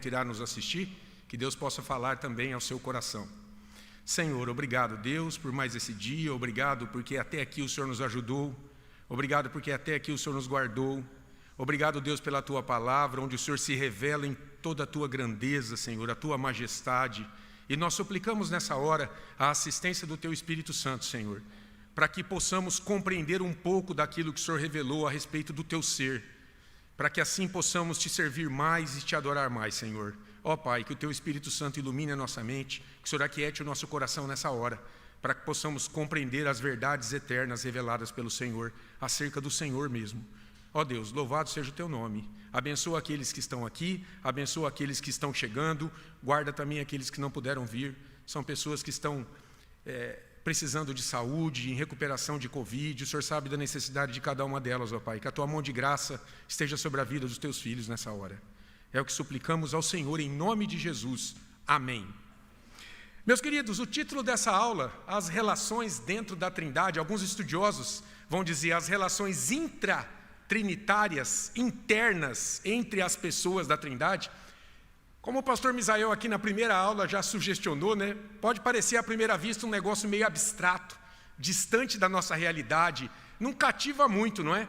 que irá nos assistir, que Deus possa falar também ao seu coração. Senhor, obrigado, Deus, por mais esse dia, obrigado porque até aqui o Senhor nos ajudou, obrigado porque até aqui o Senhor nos guardou, obrigado, Deus, pela Tua palavra, onde o Senhor se revela em toda a Tua grandeza, Senhor, a Tua majestade, e nós suplicamos nessa hora a assistência do Teu Espírito Santo, Senhor, para que possamos compreender um pouco daquilo que o Senhor revelou a respeito do Teu ser, para que assim possamos Te servir mais e Te adorar mais, Senhor. Ó Pai, que o Teu Espírito Santo ilumine a nossa mente, que o Senhor aquiete o nosso coração nessa hora, para que possamos compreender as verdades eternas reveladas pelo Senhor, acerca do Senhor mesmo. Ó Deus, louvado seja o Teu nome. Abençoa aqueles que estão aqui, abençoa aqueles que estão chegando, guarda também aqueles que não puderam vir. São pessoas que estão precisando de saúde, em recuperação de Covid. O Senhor sabe da necessidade de cada uma delas, ó Pai. Que a Tua mão de graça esteja sobre a vida dos Teus filhos nessa hora. É o que suplicamos ao Senhor em nome de Jesus. Amém. Meus queridos, o título dessa aula, as relações dentro da Trindade, alguns estudiosos vão dizer as relações intratrinitárias, internas entre as pessoas da Trindade. Como o pastor Misael aqui na primeira aula já sugestionou, né? Pode parecer à primeira vista um negócio meio abstrato, distante da nossa realidade, não cativa muito, não é?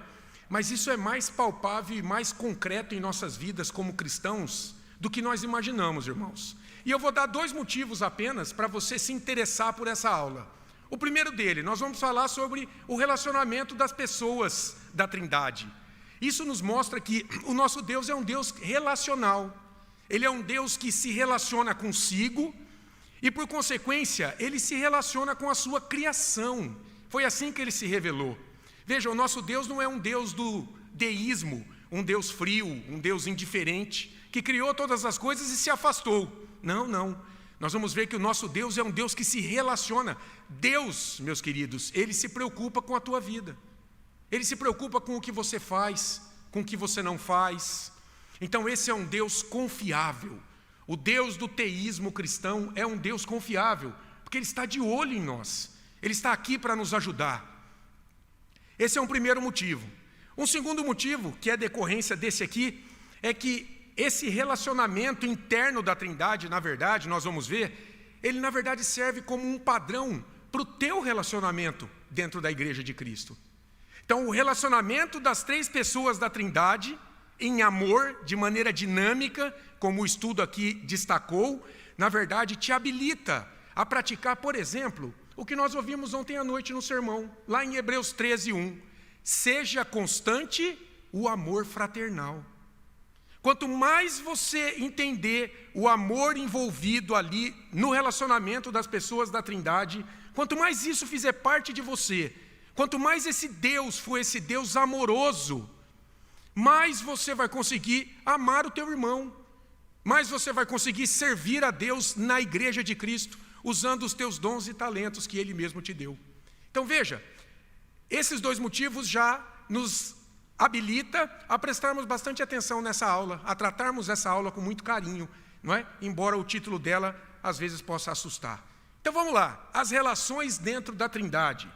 Mas isso é mais palpável e mais concreto em nossas vidas como cristãos do que nós imaginamos, irmãos. E eu vou dar 2 motivos apenas para você se interessar por essa aula. O primeiro dele, nós vamos falar sobre o relacionamento das pessoas da Trindade. Isso nos mostra que o nosso Deus é um Deus relacional. Ele é um Deus que se relaciona consigo e, por consequência, Ele se relaciona com a sua criação. Foi assim que Ele se revelou. Veja, o nosso Deus não é um Deus do deísmo, um Deus frio, um Deus indiferente, que criou todas as coisas e se afastou. Não, não. Nós vamos ver que o nosso Deus é um Deus que se relaciona. Deus, meus queridos, Ele se preocupa com a tua vida. Ele se preocupa com o que você faz, com o que você não faz. Então esse é um Deus confiável. O Deus do teísmo cristão é um Deus confiável, porque Ele está de olho em nós. Ele está aqui para nos ajudar. Esse é um primeiro motivo. Um segundo motivo, que é decorrência desse aqui, é que esse relacionamento interno da Trindade, na verdade, nós vamos ver, ele na verdade serve como um padrão para o teu relacionamento dentro da Igreja de Cristo. Então o relacionamento das 3 pessoas da Trindade, em amor, de maneira dinâmica, como o estudo aqui destacou, na verdade te habilita a praticar, por exemplo, o que nós ouvimos ontem à noite no sermão, lá em Hebreus 13:1. Seja constante o amor fraternal. Quanto mais você entender o amor envolvido ali no relacionamento das pessoas da Trindade, quanto mais isso fizer parte de você, quanto mais esse Deus for esse Deus amoroso, mais você vai conseguir amar o teu irmão, mais você vai conseguir servir a Deus na Igreja de Cristo, usando os teus dons e talentos que Ele mesmo te deu. Então veja, esses 2 motivos já nos habilita a prestarmos bastante atenção nessa aula, a tratarmos essa aula com muito carinho, não é? Embora o título dela às vezes possa assustar. Então vamos lá, as relações dentro da Trindade.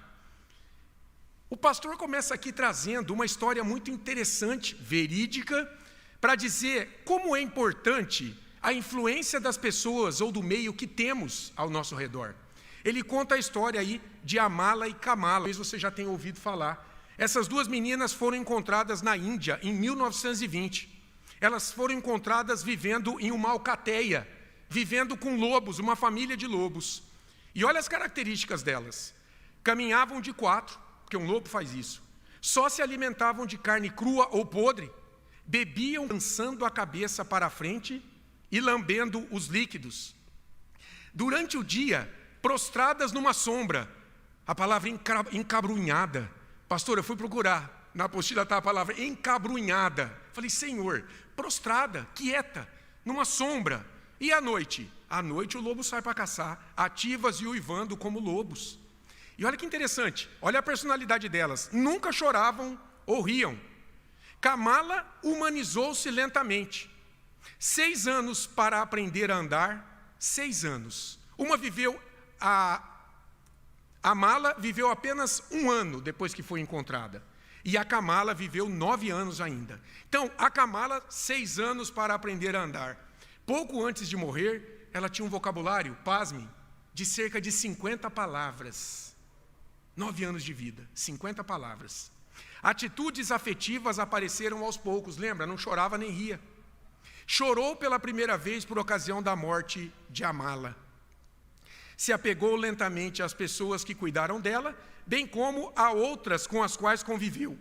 O pastor começa aqui trazendo uma história muito interessante, verídica, para dizer como é importante a influência das pessoas ou do meio que temos ao nosso redor. Ele conta a história aí de Amala e Kamala, talvez você já tenha ouvido falar. Essas 2 meninas foram encontradas na Índia em 1920. Elas foram encontradas vivendo em uma alcateia, vivendo com lobos, uma família de lobos. E olha as características delas. Caminhavam de 4, porque um lobo faz isso. Só se alimentavam de carne crua ou podre. Bebiam lançando a cabeça para a frente e lambendo os líquidos. Durante o dia, prostradas numa sombra. A palavra encabrunhada. Pastor, eu fui procurar. Na apostila está a palavra encabrunhada. Falei, Senhor, prostrada, quieta, numa sombra. E à noite? À noite o lobo sai para caçar, ativas e uivando como lobos. E olha que interessante, olha a personalidade delas. Nunca choravam ou riam. Kamala humanizou-se lentamente. 6 anos para aprender a andar, 6 anos. A Mala viveu apenas 1 ano depois que foi encontrada. E a Kamala viveu 9 anos ainda. Então, a Kamala, 6 anos para aprender a andar. Pouco antes de morrer, ela tinha um vocabulário, pasme, de cerca de 50 palavras. 9 anos de vida, 50 palavras. Atitudes afetivas apareceram aos poucos, lembra? Não chorava nem ria. Chorou pela primeira vez por ocasião da morte de Amala. Se apegou lentamente às pessoas que cuidaram dela, bem como a outras com as quais conviveu.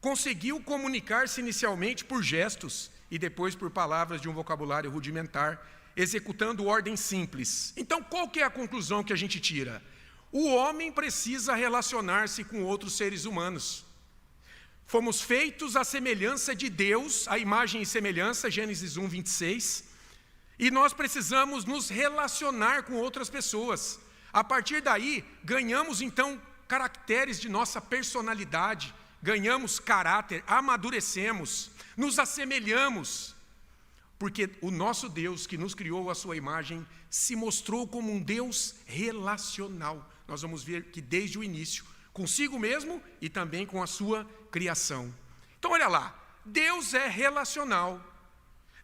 Conseguiu comunicar-se inicialmente por gestos e depois por palavras de um vocabulário rudimentar, executando ordens simples. Então, qual que é a conclusão que a gente tira? O homem precisa relacionar-se com outros seres humanos. Fomos feitos à semelhança de Deus, a imagem e semelhança, Gênesis 1, 26, e nós precisamos nos relacionar com outras pessoas. A partir daí, ganhamos então caracteres de nossa personalidade, ganhamos caráter, amadurecemos, nos assemelhamos, porque o nosso Deus, que nos criou à sua imagem, se mostrou como um Deus relacional. Nós vamos ver que desde o início, consigo mesmo e também com a sua criação. Então olha lá, Deus é relacional.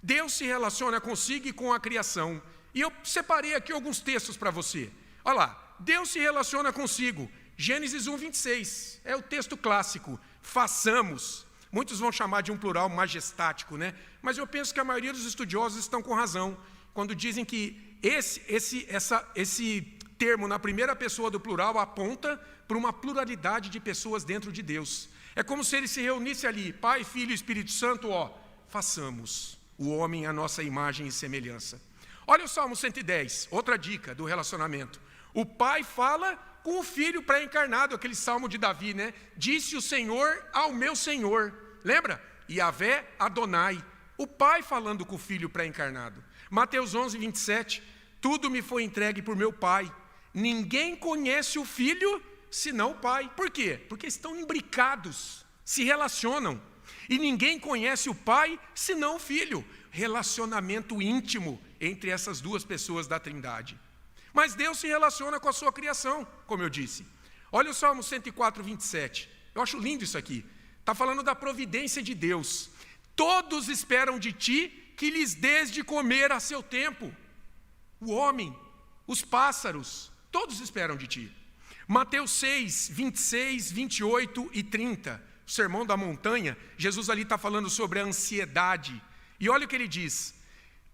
Deus se relaciona consigo e com a criação. E eu separei aqui alguns textos para você. Olha lá, Deus se relaciona consigo. Gênesis 1, 26, é o texto clássico. Façamos. Muitos vão chamar de um plural majestático, né? Mas eu penso que a maioria dos estudiosos estão com razão quando dizem que esse termo na primeira pessoa do plural aponta para uma pluralidade de pessoas dentro de Deus. É como se ele se reunisse ali, Pai, Filho e Espírito Santo, façamos o homem à nossa imagem e semelhança. Olha o Salmo 110, outra dica do relacionamento. O Pai fala com o Filho pré-encarnado, aquele Salmo de Davi, né? Disse o Senhor ao meu Senhor. Lembra? Yahvé Adonai. O Pai falando com o Filho pré-encarnado. Mateus 11, 27. Tudo me foi entregue por meu Pai. Ninguém conhece o Filho senão o Pai. Por quê? Porque estão imbricados, se relacionam. E ninguém conhece o Pai senão o Filho. Relacionamento íntimo entre essas duas pessoas da Trindade. Mas Deus se relaciona com a sua criação, como eu disse. Olha o Salmo 104, 27. Eu acho lindo isso aqui. Está falando da providência de Deus. Todos esperam de ti que lhes dês de comer a seu tempo. O homem, os pássaros, todos esperam de ti. Mateus 6, 26, 28 e 30. O Sermão da Montanha, Jesus ali está falando sobre a ansiedade. E olha o que ele diz.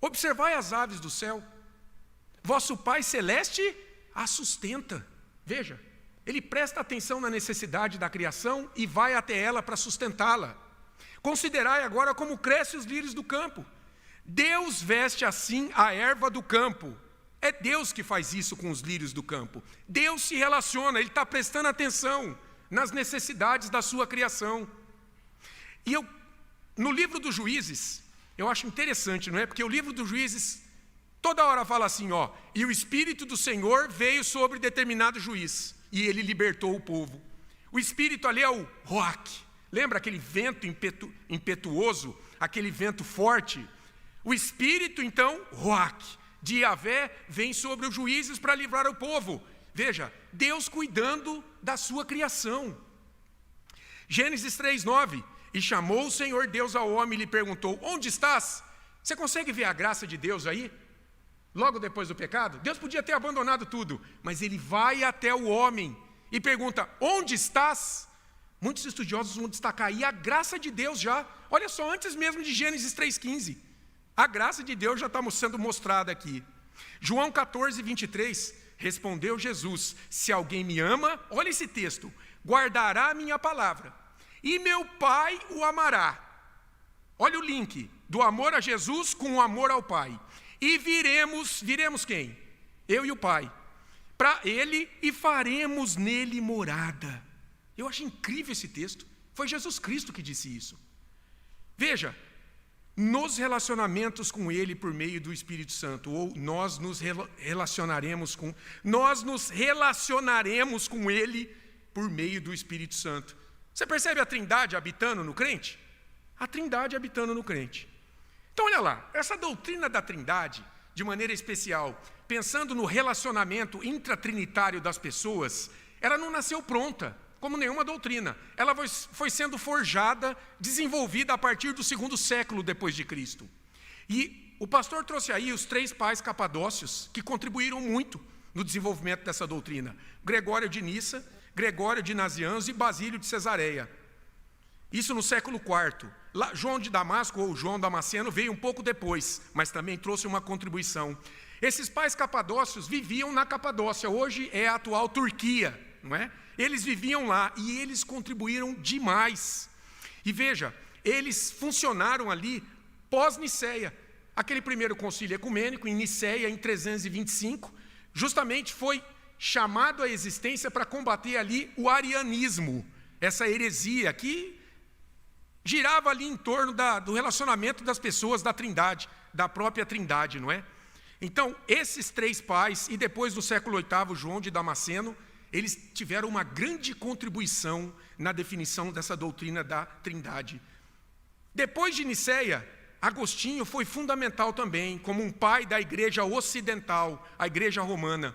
Observai as aves do céu. Vosso Pai Celeste a sustenta. Veja, ele presta atenção na necessidade da criação e vai até ela para sustentá-la. Considerai agora como crescem os lírios do campo. Deus veste assim a erva do campo. É Deus que faz isso com os lírios do campo. Deus se relaciona, Ele está prestando atenção nas necessidades da sua criação. E no livro dos Juízes, eu acho interessante, não é? Porque o livro dos Juízes toda hora fala assim, e o Espírito do Senhor veio sobre determinado juiz, e ele libertou o povo. O Espírito ali é o Ruach. Lembra aquele vento impetuoso, aquele vento forte? O Espírito, então, Ruach, de Yahvé, vem sobre os juízes para livrar o povo. Veja, Deus cuidando da sua criação. Gênesis 3:9, e chamou o Senhor Deus ao homem e lhe perguntou, onde estás? Você consegue ver a graça de Deus aí? Logo depois do pecado, Deus podia ter abandonado tudo, mas Ele vai até o homem e pergunta, onde estás? Muitos estudiosos vão destacar aí a graça de Deus já. Olha só, antes mesmo de Gênesis 3:15. A graça de Deus já está sendo mostrada aqui. João 14, 23, respondeu Jesus, se alguém me ama, olha esse texto, guardará a minha palavra, e meu Pai o amará. Olha o link do amor a Jesus com o amor ao Pai. E viremos quem? Eu e o Pai, para Ele e faremos nele morada. Eu acho incrível esse texto, foi Jesus Cristo que disse isso. Veja, nos relacionamentos com Ele por meio do Espírito Santo, ou nós nos relacionaremos com Ele por meio do Espírito Santo. Você percebe a Trindade habitando no crente? A Trindade habitando no crente. Então olha lá, essa doutrina da Trindade, de maneira especial, pensando no relacionamento intratrinitário das pessoas, ela não nasceu pronta, como nenhuma doutrina. Ela foi sendo forjada, desenvolvida a partir do 2º século depois de Cristo. E o pastor trouxe aí os 3 pais capadócios que contribuíram muito no desenvolvimento dessa doutrina: Gregório de Nissa, Gregório de Nazianzo e Basílio de Cesareia. Isso no século IV. Lá, João de Damasco, ou João Damasceno, veio um pouco depois, mas também trouxe uma contribuição. Esses pais capadócios viviam na Capadócia, hoje é a atual Turquia, não é? Eles viviam lá e eles contribuíram demais. E veja, eles funcionaram ali pós-Niceia. Aquele primeiro concílio ecumênico, em Niceia, em 325, justamente foi chamado à existência para combater ali o arianismo, essa heresia que girava ali em torno do relacionamento das pessoas da Trindade, da própria Trindade, não é? Então, esses 3 pais, e depois no século VIII, João de Damasceno, eles tiveram uma grande contribuição na definição dessa doutrina da Trindade. Depois de Niceia, Agostinho foi fundamental também, como um pai da igreja ocidental, a igreja romana.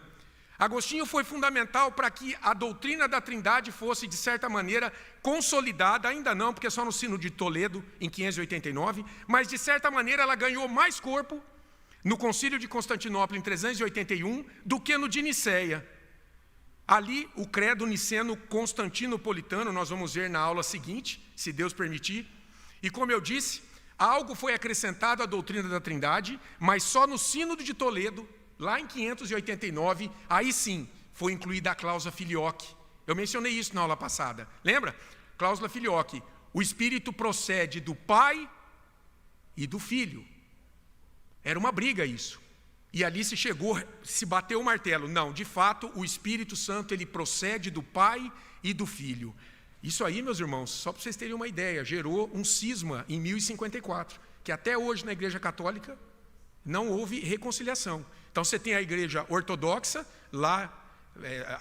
Agostinho foi fundamental para que a doutrina da Trindade fosse, de certa maneira, consolidada, ainda não, porque é só no Sínodo de Toledo, em 589, mas de certa maneira ela ganhou mais corpo no Concílio de Constantinopla, em 381, do que no de Niceia. Ali, o credo niceno-constantinopolitano, nós vamos ver na aula seguinte, se Deus permitir. E como eu disse, algo foi acrescentado à doutrina da Trindade, mas só no Sínodo de Toledo, lá em 589, aí sim, foi incluída a cláusula filioque. Eu mencionei isso na aula passada. Lembra? Cláusula filioque. O Espírito procede do Pai e do Filho. Era uma briga isso. E ali se bateu o martelo. Não, de fato, o Espírito Santo, ele procede do Pai e do Filho. Isso aí, meus irmãos, só para vocês terem uma ideia, gerou um cisma em 1054, que até hoje na Igreja Católica não houve reconciliação. Então você tem a Igreja Ortodoxa, lá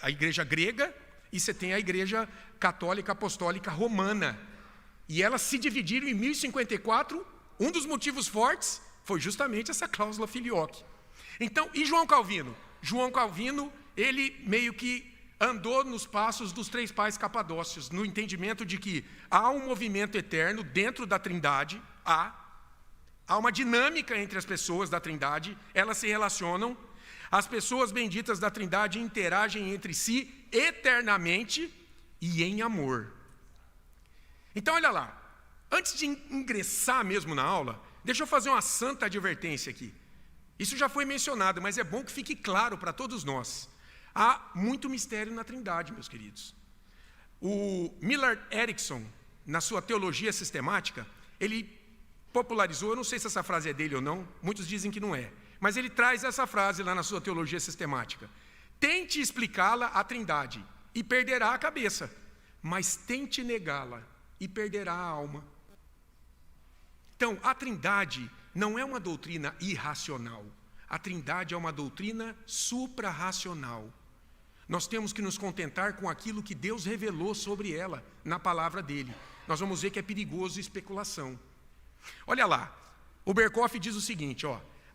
a Igreja Grega, e você tem a Igreja Católica Apostólica Romana. E elas se dividiram em 1054, um dos motivos fortes foi justamente essa cláusula filioque. Então, e João Calvino? João Calvino, ele meio que andou nos passos dos 3 pais capadócios, no entendimento de que há um movimento eterno dentro da Trindade, há uma dinâmica entre as pessoas da Trindade, elas se relacionam, as pessoas benditas da Trindade interagem entre si eternamente e em amor. Então, olha lá, antes de ingressar mesmo na aula, deixa eu fazer uma santa advertência aqui. Isso já foi mencionado, mas é bom que fique claro para todos nós. Há muito mistério na Trindade, meus queridos. O Millard Erickson, na sua teologia sistemática, ele popularizou, eu não sei se essa frase é dele ou não, muitos dizem que não é, mas ele traz essa frase lá na sua teologia sistemática: tente explicá-la a Trindade e perderá a cabeça, mas tente negá-la e perderá a alma. Então, a Trindade não é uma doutrina irracional, a Trindade é uma doutrina suprarracional. Nós temos que nos contentar com aquilo que Deus revelou sobre ela na palavra dele. Nós vamos ver que é perigoso especulação. Olha lá, o Berkoff diz o seguinte,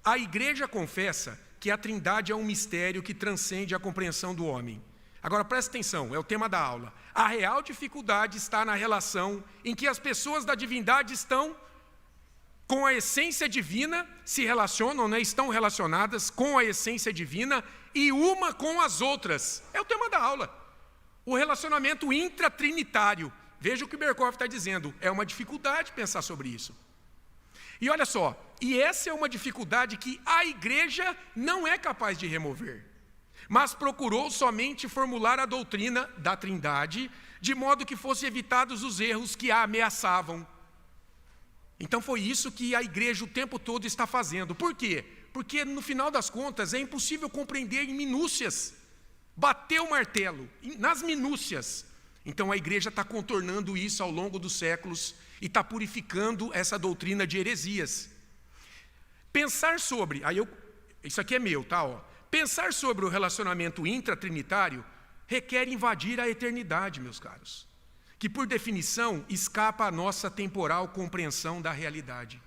a igreja confessa que a Trindade é um mistério que transcende a compreensão do homem. Agora presta atenção, é o tema da aula. A real dificuldade está na relação em que as pessoas da divindade estão com a essência divina, se relacionam, estão relacionadas com a essência divina e uma com as outras. É o tema da aula. O relacionamento intratrinitário. Veja o que o Berkoff está dizendo. É uma dificuldade pensar sobre isso. E olha só, e essa é uma dificuldade que a igreja não é capaz de remover, mas procurou somente formular a doutrina da Trindade, de modo que fossem evitados os erros que a ameaçavam. Então foi isso que a igreja o tempo todo está fazendo. Por quê? Porque no final das contas é impossível compreender em minúcias, bater o martelo nas minúcias. Então a igreja está contornando isso ao longo dos séculos e está purificando essa doutrina de heresias. Pensar sobre, isso aqui é meu, tá? Pensar sobre o relacionamento intratrinitário requer invadir a eternidade, meus caros, que por definição escapa à nossa temporal compreensão da realidade.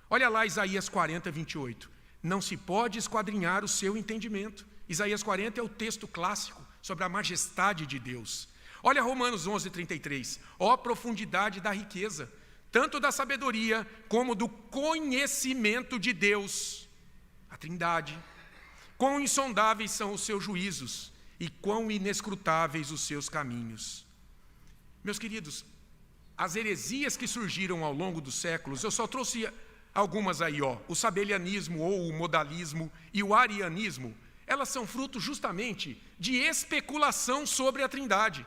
Olha lá Isaías 40, 28. Não se pode esquadrinhar o seu entendimento. Isaías 40 é o texto clássico sobre a majestade de Deus. Olha Romanos 11, 33. Ó profundidade da riqueza, tanto da sabedoria como do conhecimento de Deus, a Trindade. Quão insondáveis são os seus juízos e quão inescrutáveis os seus caminhos. Meus queridos, as heresias que surgiram ao longo dos séculos, eu só trouxe algumas aí, o sabelianismo ou o modalismo e o arianismo, elas são fruto justamente de especulação sobre a Trindade.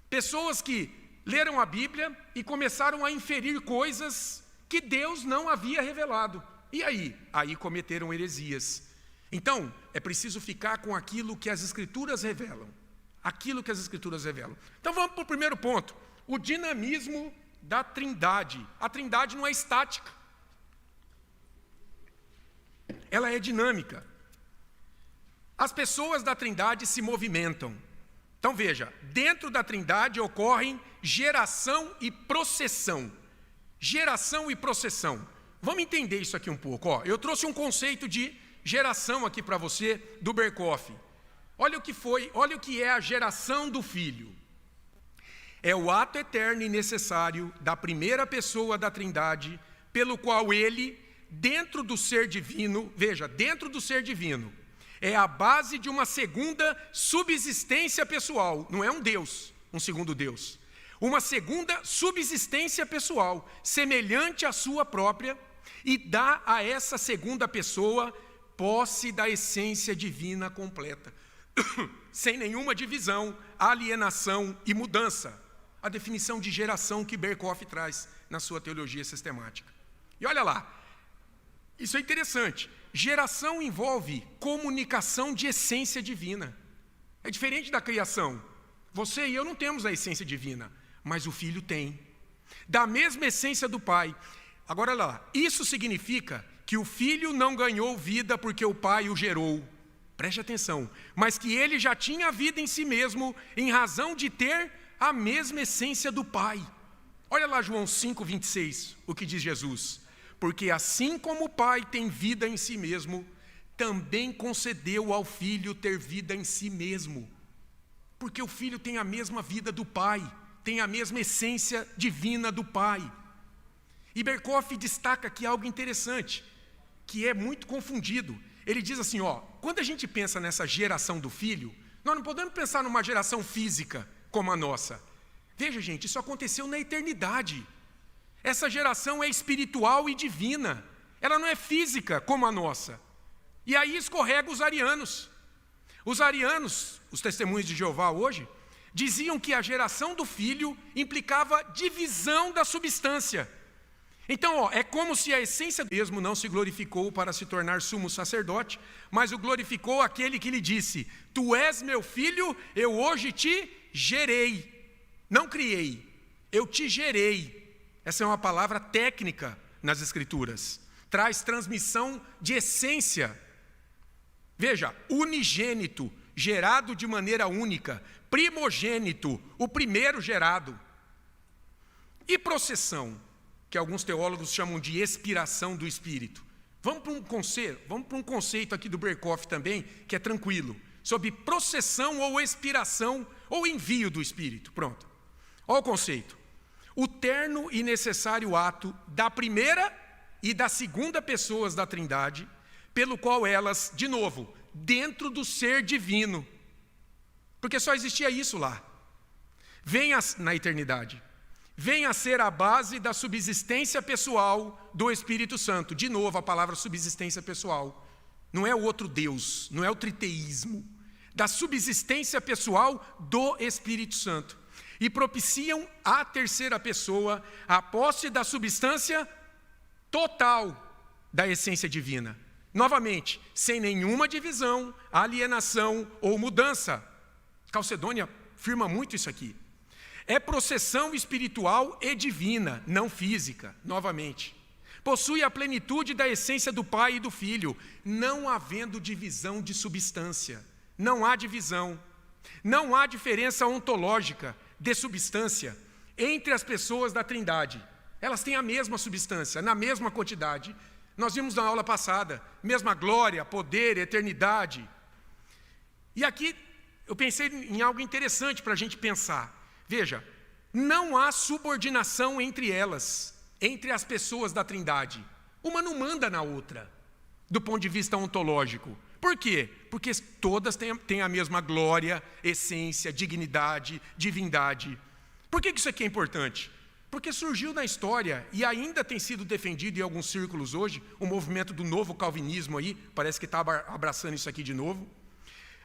Pessoas que leram a Bíblia e começaram a inferir coisas que Deus não havia revelado. E aí? Aí cometeram heresias. Então, é preciso ficar com aquilo que as Escrituras revelam. Aquilo que as Escrituras revelam. Então vamos para o primeiro ponto. O dinamismo da Trindade. A Trindade não é estática. Ela é dinâmica. As pessoas da Trindade se movimentam. Então veja, dentro da Trindade ocorrem geração e processão. Geração e processão. Vamos entender isso aqui um pouco. Eu trouxe um conceito de geração aqui para você, do Berkoff. Olha o que é a geração do Filho. É o ato eterno e necessário da primeira pessoa da Trindade, pelo qual ele, dentro do ser divino, veja, dentro do ser divino, é a base de uma segunda subsistência pessoal. Não é um Deus, um segundo Deus. Uma segunda subsistência pessoal, semelhante à sua própria, e dá a essa segunda pessoa posse da essência divina completa, sem nenhuma divisão, alienação e mudança. A definição de geração que Berkoff traz na sua teologia sistemática. E olha lá, isso é interessante. Geração envolve comunicação de essência divina. É diferente da criação. Você e eu não temos a essência divina, mas o Filho tem. Da mesma essência do Pai. Agora olha lá, isso significa que o Filho não ganhou vida porque o Pai o gerou. Preste atenção. Mas que ele já tinha vida em si mesmo, em razão de ter a mesma essência do Pai. Olha lá João 5:26, o que diz Jesus. Porque assim como o Pai tem vida em si mesmo, também concedeu ao Filho ter vida em si mesmo. Porque o Filho tem a mesma vida do Pai, tem a mesma essência divina do Pai. E Berkoff destaca aqui algo interessante, que é muito confundido. Ele diz assim, quando a gente pensa nessa geração do Filho, nós não podemos pensar numa geração física como a nossa. Veja, gente, isso aconteceu na eternidade. Essa geração é espiritual e divina. Ela não é física como a nossa. E aí escorrega os arianos. Os arianos, os testemunhos de Jeová hoje, diziam que a geração do Filho implicava divisão da substância. Então, é como se a essência mesmo não se glorificou para se tornar sumo sacerdote, mas o glorificou aquele que lhe disse, tu és meu filho, eu hoje te gerei. Não criei, eu te gerei. Essa é uma palavra técnica nas Escrituras. Traz transmissão de essência. Veja, unigênito, gerado de maneira única. Primogênito, o primeiro gerado. E processão, que alguns teólogos chamam de expiração do Espírito. Vamos para um conceito aqui do Berkoff também, que é tranquilo. Sobre processão ou expiração ou envio do Espírito. Pronto. Olha o conceito. O terno e necessário ato da primeira e da segunda pessoas da Trindade, pelo qual elas, de novo, dentro do ser divino, porque só existia isso lá, na eternidade, vem a ser a base da subsistência pessoal do Espírito Santo. De novo, a palavra subsistência pessoal. Não é o outro Deus, não é o triteísmo. Da subsistência pessoal do Espírito Santo. E propiciam à terceira pessoa a posse da substância total da essência divina. Novamente, sem nenhuma divisão, alienação ou mudança. Calcedônia afirma muito isso aqui. É processão espiritual e divina, não física, novamente. Possui a plenitude da essência do Pai e do Filho, não havendo divisão de substância. Não há divisão. Não há diferença ontológica de substância entre as pessoas da Trindade. Elas têm a mesma substância, na mesma quantidade. Nós vimos na aula passada, mesma glória, poder, eternidade. E aqui eu pensei em algo interessante para a gente pensar. Veja, não há subordinação entre elas, entre as pessoas da Trindade. Uma não manda na outra, do ponto de vista ontológico. Por quê? Porque todas têm a mesma glória, essência, dignidade, divindade. Por que isso aqui é importante? Porque surgiu na história e ainda tem sido defendido em alguns círculos hoje, o movimento do novo calvinismo aí, parece que está abraçando isso aqui de novo,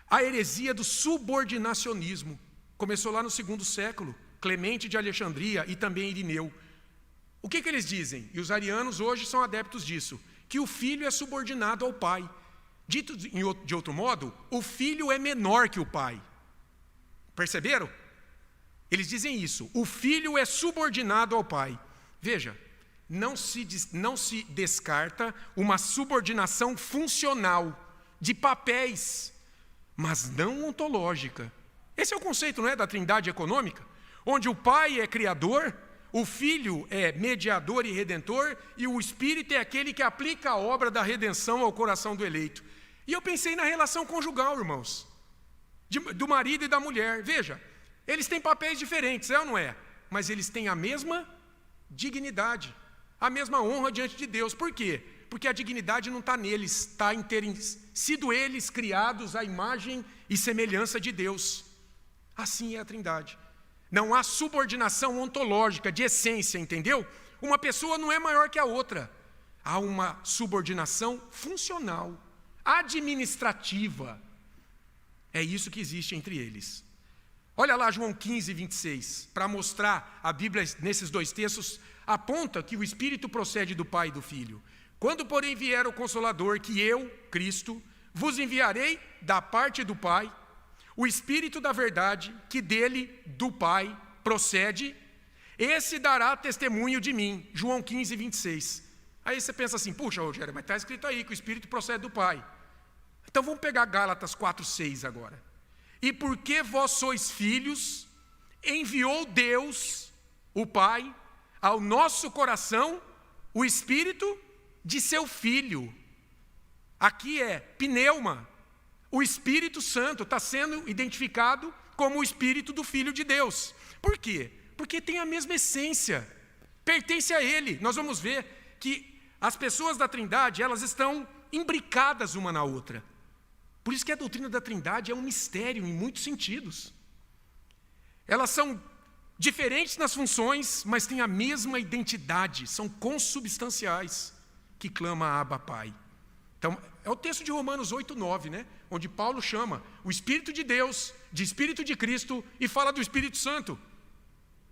a heresia do subordinacionismo. Começou lá no 2º século, Clemente de Alexandria e também Irineu. O que eles dizem? E os arianos hoje são adeptos disso, que o filho é subordinado ao pai. Dito de outro modo, o filho é menor que o pai. Perceberam? Eles dizem isso, o filho é subordinado ao pai. Veja, não se descarta uma subordinação funcional, de papéis, mas não ontológica. Esse é o conceito, não é, da trindade econômica, onde o pai é criador, o filho é mediador e redentor, e o espírito é aquele que aplica a obra da redenção ao coração do eleito. E eu pensei na relação conjugal, irmãos, do marido e da mulher. Veja, eles têm papéis diferentes, é ou não é? Mas eles têm a mesma dignidade, a mesma honra diante de Deus. Por quê? Porque a dignidade não está neles, está em terem sido eles criados à imagem e semelhança de Deus. Assim é a Trindade. Não há subordinação ontológica, de essência, entendeu? Uma pessoa não é maior que a outra. Há uma subordinação funcional, administrativa. É isso que existe entre eles. Olha lá João 15, 26, para mostrar, a Bíblia nesses 2 textos aponta que o Espírito procede do Pai e do Filho. Quando, porém, vier o Consolador, que eu, Cristo, vos enviarei da parte do Pai, o Espírito da verdade, que dele, do Pai, procede, esse dará testemunho de mim. João 15, 26. Aí você pensa assim, puxa, Rogério, mas está escrito aí que o Espírito procede do Pai. Então vamos pegar Gálatas 4, 6 agora. E porque vós sois filhos, enviou Deus, o Pai, ao nosso coração, o Espírito de seu Filho. Aqui é pneuma. O Espírito Santo está sendo identificado como o Espírito do Filho de Deus. Por quê? Porque tem a mesma essência, pertence a Ele. Nós vamos ver que as pessoas da Trindade, elas estão imbricadas uma na outra. Por isso que a doutrina da Trindade é um mistério em muitos sentidos. Elas são diferentes nas funções, mas têm a mesma identidade, são consubstanciais, que clama a Abba Pai. Então, é o texto de Romanos 8, 9, né? Onde Paulo chama o Espírito de Deus, de Espírito de Cristo, e fala do Espírito Santo.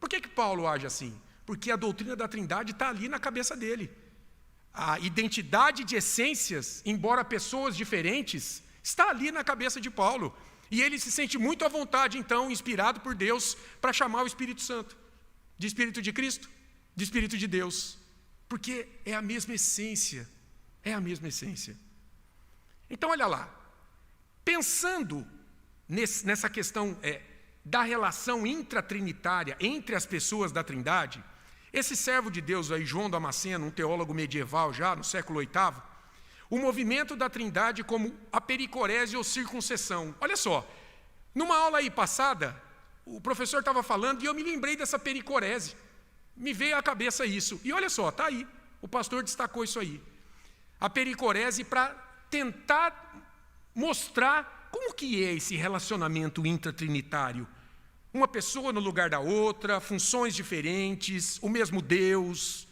Por que Paulo age assim? Porque a doutrina da Trindade está ali na cabeça dele. A identidade de essências, embora pessoas diferentes, está ali na cabeça de Paulo. E ele se sente muito à vontade, então, inspirado por Deus, para chamar o Espírito Santo de Espírito de Cristo, de Espírito de Deus. Porque é a mesma essência. É a mesma essência. Então, olha lá. Pensando nessa questão da relação intratrinitária entre as pessoas da Trindade, esse servo de Deus aí, João Damasceno, um teólogo medieval já, no século VIII, o movimento da Trindade como a pericorese ou circuncessão. Olha só, numa aula aí passada, o professor estava falando e eu me lembrei dessa pericorese. Me veio à cabeça isso. E olha só, está aí, o pastor destacou isso aí. A pericorese para tentar mostrar como que é esse relacionamento intratrinitário. Uma pessoa no lugar da outra, funções diferentes, o mesmo Deus.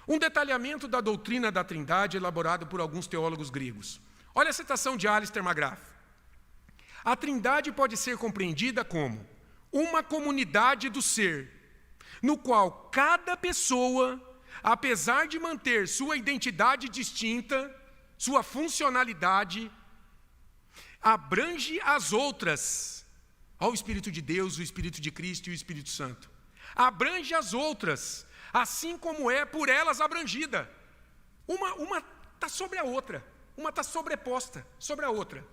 Um detalhamento da doutrina da Trindade elaborado por alguns teólogos gregos. Olha a citação de Alistair McGrath. A Trindade pode ser compreendida como uma comunidade do ser, no qual cada pessoa, apesar de manter sua identidade distinta, sua funcionalidade, abrange as outras. Olha o Espírito de Deus, o Espírito de Cristo e o Espírito Santo. Abrange as outras, assim como é por elas abrangida. Uma está sobre a outra, uma está sobreposta sobre a outra.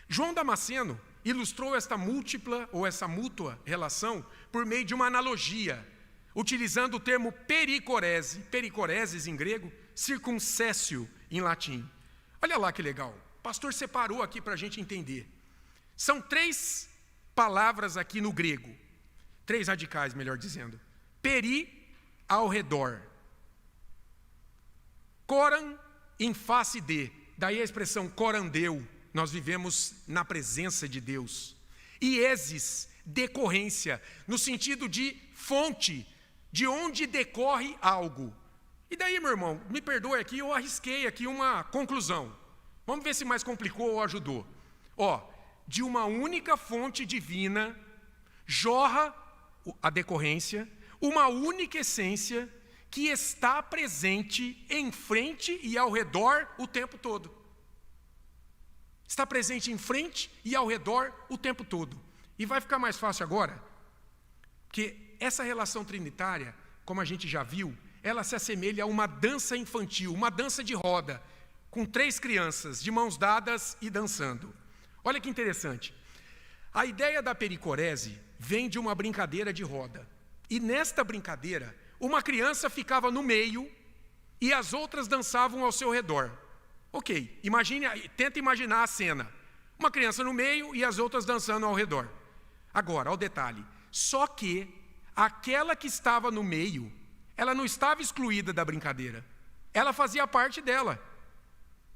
João Damasceno ilustrou esta múltipla ou essa mútua relação por meio de uma analogia, utilizando o termo pericorese, pericoreses em grego, circuncessio em latim. Olha lá que legal, o pastor separou aqui para a gente entender. São 3 palavras aqui no grego, 3 radicais, melhor dizendo. Peri, ao redor. Coran, em face de. Daí a expressão corandeu, nós vivemos na presença de Deus. E exis, decorrência, no sentido de fonte, de onde decorre algo. E daí, meu irmão, me perdoe aqui, eu arrisquei aqui uma conclusão. Vamos ver se mais complicou ou ajudou. De uma única fonte divina, jorra a decorrência, uma única essência que está presente em frente e ao redor o tempo todo. Está presente em frente e ao redor o tempo todo. E vai ficar mais fácil agora, porque essa relação trinitária, como a gente já viu, ela se assemelha a uma dança infantil, uma dança de roda, com 3 crianças de mãos dadas e dançando. Olha que interessante. A ideia da pericorese vem de uma brincadeira de roda. E nesta brincadeira, uma criança ficava no meio e as outras dançavam ao seu redor. Ok, tenta imaginar a cena. Uma criança no meio e as outras dançando ao redor. Agora, ao detalhe. Só que aquela que estava no meio, ela não estava excluída da brincadeira. Ela fazia parte dela.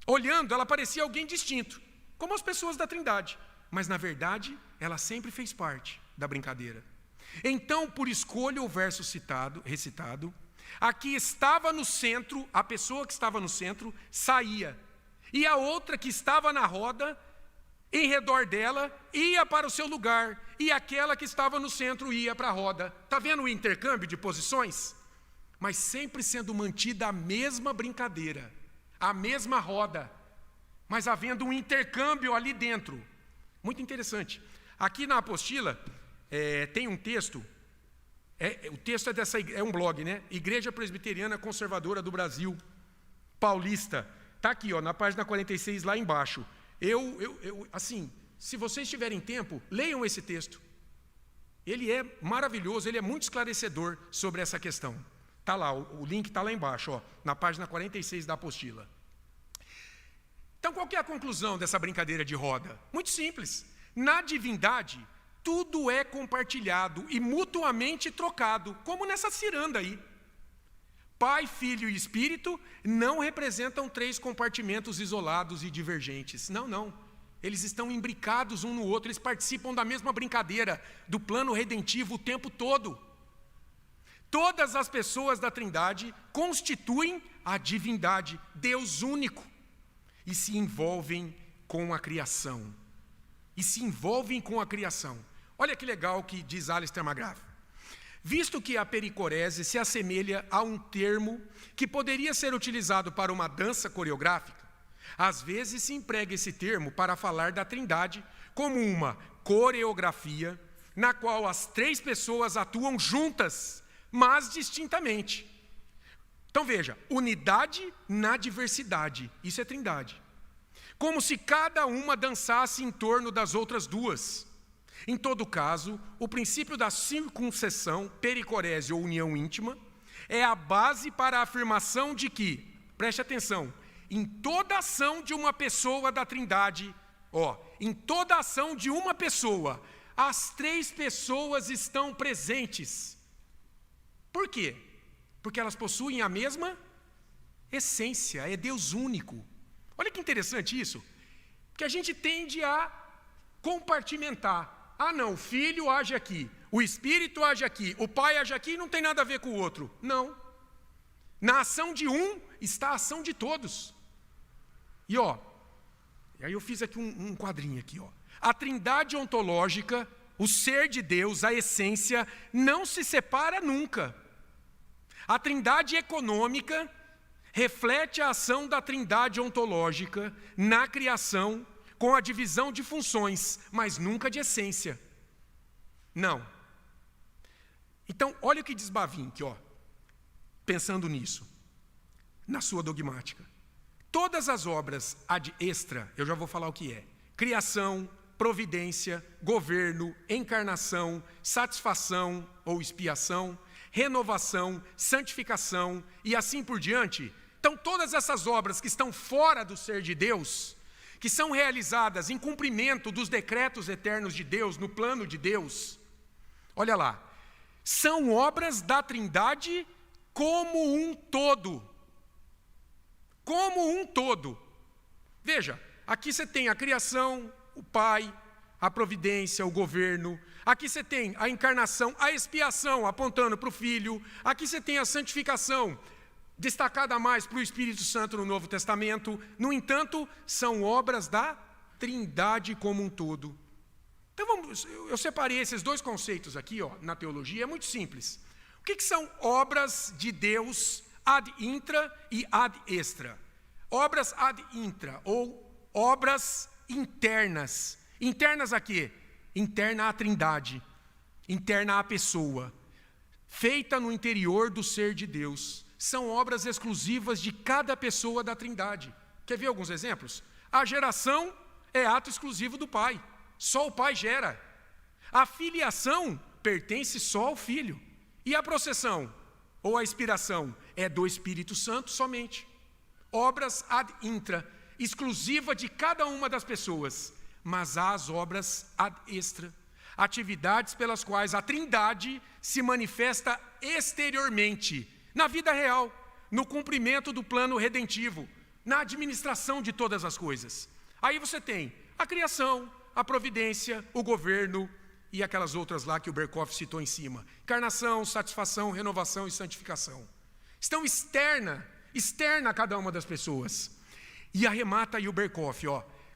Olhando, ela parecia alguém distinto, como as pessoas da Trindade. Mas, na verdade, ela sempre fez parte da brincadeira. Então, por escolha o verso recitado, a que estava no centro, a pessoa que estava no centro, saía. E a outra que estava na roda, em redor dela, ia para o seu lugar. E aquela que estava no centro ia para a roda. Está vendo o intercâmbio de posições? Mas sempre sendo mantida a mesma brincadeira, a mesma roda, mas havendo um intercâmbio ali dentro. Muito interessante. Aqui na apostila tem um texto, o texto é um blog, né? Igreja Presbiteriana Conservadora do Brasil, Paulista. Está aqui, na página 46, lá embaixo. Assim, se vocês tiverem tempo, leiam esse texto. Ele é maravilhoso, ele é muito esclarecedor sobre essa questão. Está lá, o link está lá embaixo, na página 46 da apostila. Então, qual que é a conclusão dessa brincadeira de roda? Muito simples. Na divindade, tudo é compartilhado e mutuamente trocado, como nessa ciranda aí. Pai, Filho e Espírito não representam 3 compartimentos isolados e divergentes. Não. Eles estão imbricados um no outro, eles participam da mesma brincadeira, do plano redentivo o tempo todo. Todas as pessoas da Trindade constituem a divindade, Deus único, e se envolvem com a criação. Olha que legal que diz Alistair McGrath. Visto que a pericorese se assemelha a um termo que poderia ser utilizado para uma dança coreográfica, às vezes se emprega esse termo para falar da Trindade como uma coreografia na qual as 3 pessoas atuam juntas, mas distintamente. Então veja, unidade na diversidade, isso é Trindade. Como se cada uma dançasse em torno das outras 2. Em todo caso, o princípio da circuncessão, pericorese ou união íntima, é a base para a afirmação de que, preste atenção, em toda ação de uma pessoa da Trindade, em toda ação de uma pessoa, as 3 pessoas estão presentes. Por quê? Porque elas possuem a mesma essência, é Deus único. Olha que interessante isso, que a gente tende a compartimentar. Não, o Filho age aqui, o Espírito age aqui, o Pai age aqui e não tem nada a ver com o outro. Não. Na ação de um está a ação de todos. E aí eu fiz aqui um quadrinho aqui, A Trindade ontológica, o ser de Deus, a essência, não se separa nunca. A Trindade econômica reflete a ação da Trindade ontológica na criação, com a divisão de funções, mas nunca de essência. Não. Então, olha o que diz Bavinck, pensando nisso, na sua dogmática. Todas as obras ad extra, eu já vou falar o que é: criação, providência, governo, encarnação, satisfação ou expiação, renovação, santificação e assim por diante. Então, todas essas obras que estão fora do ser de Deus, que são realizadas em cumprimento dos decretos eternos de Deus, no plano de Deus, olha lá, são obras da Trindade como um todo. Como um todo. Veja, aqui você tem a criação, o Pai, a providência, o governo. Aqui você tem a encarnação, a expiação, apontando para o Filho. Aqui você tem a santificação, destacada mais para o Espírito Santo no Novo Testamento. No entanto, são obras da Trindade como um todo. Então, eu separei esses dois conceitos aqui, na teologia, é muito simples. O que são obras de Deus ad intra e ad extra? Obras ad intra, ou obras internas. Internas a quê? Interna à Trindade, interna à pessoa, feita no interior do ser de Deus. São obras exclusivas de cada pessoa da Trindade. Quer ver alguns exemplos? A geração é ato exclusivo do Pai. Só o Pai gera. A filiação pertence só ao Filho. E a processão, ou a inspiração, é do Espírito Santo somente. Obras ad intra, exclusiva de cada uma das pessoas. Mas há as obras ad extra, atividades pelas quais a Trindade se manifesta exteriormente, na vida real, no cumprimento do plano redentivo, na administração de todas as coisas. Aí você tem a criação, a providência, o governo e aquelas outras lá que o Berkoff citou em cima. Encarnação, satisfação, renovação e santificação. Estão externa a cada uma das pessoas. E arremata aí o Berkoff,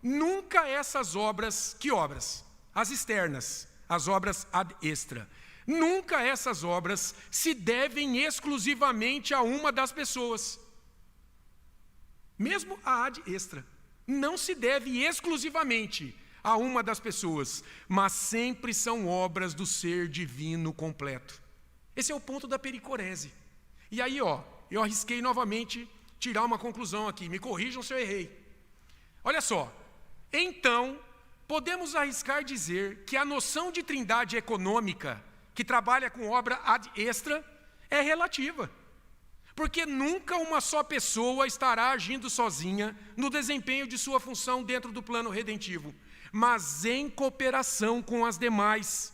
nunca essas obras, que obras? As externas, as obras ad extra. Nunca essas obras se devem exclusivamente a uma das pessoas. Mesmo a ad extra. Não se deve exclusivamente a uma das pessoas, mas sempre são obras do ser divino completo. Esse é o ponto da pericorese. E aí, eu arrisquei novamente tirar uma conclusão aqui. Me corrijam se eu errei. Olha só. Então, podemos arriscar dizer que a noção de trindade econômica, que trabalha com obra ad extra, é relativa. Porque nunca uma só pessoa estará agindo sozinha no desempenho de sua função dentro do plano redentivo, mas em cooperação com as demais.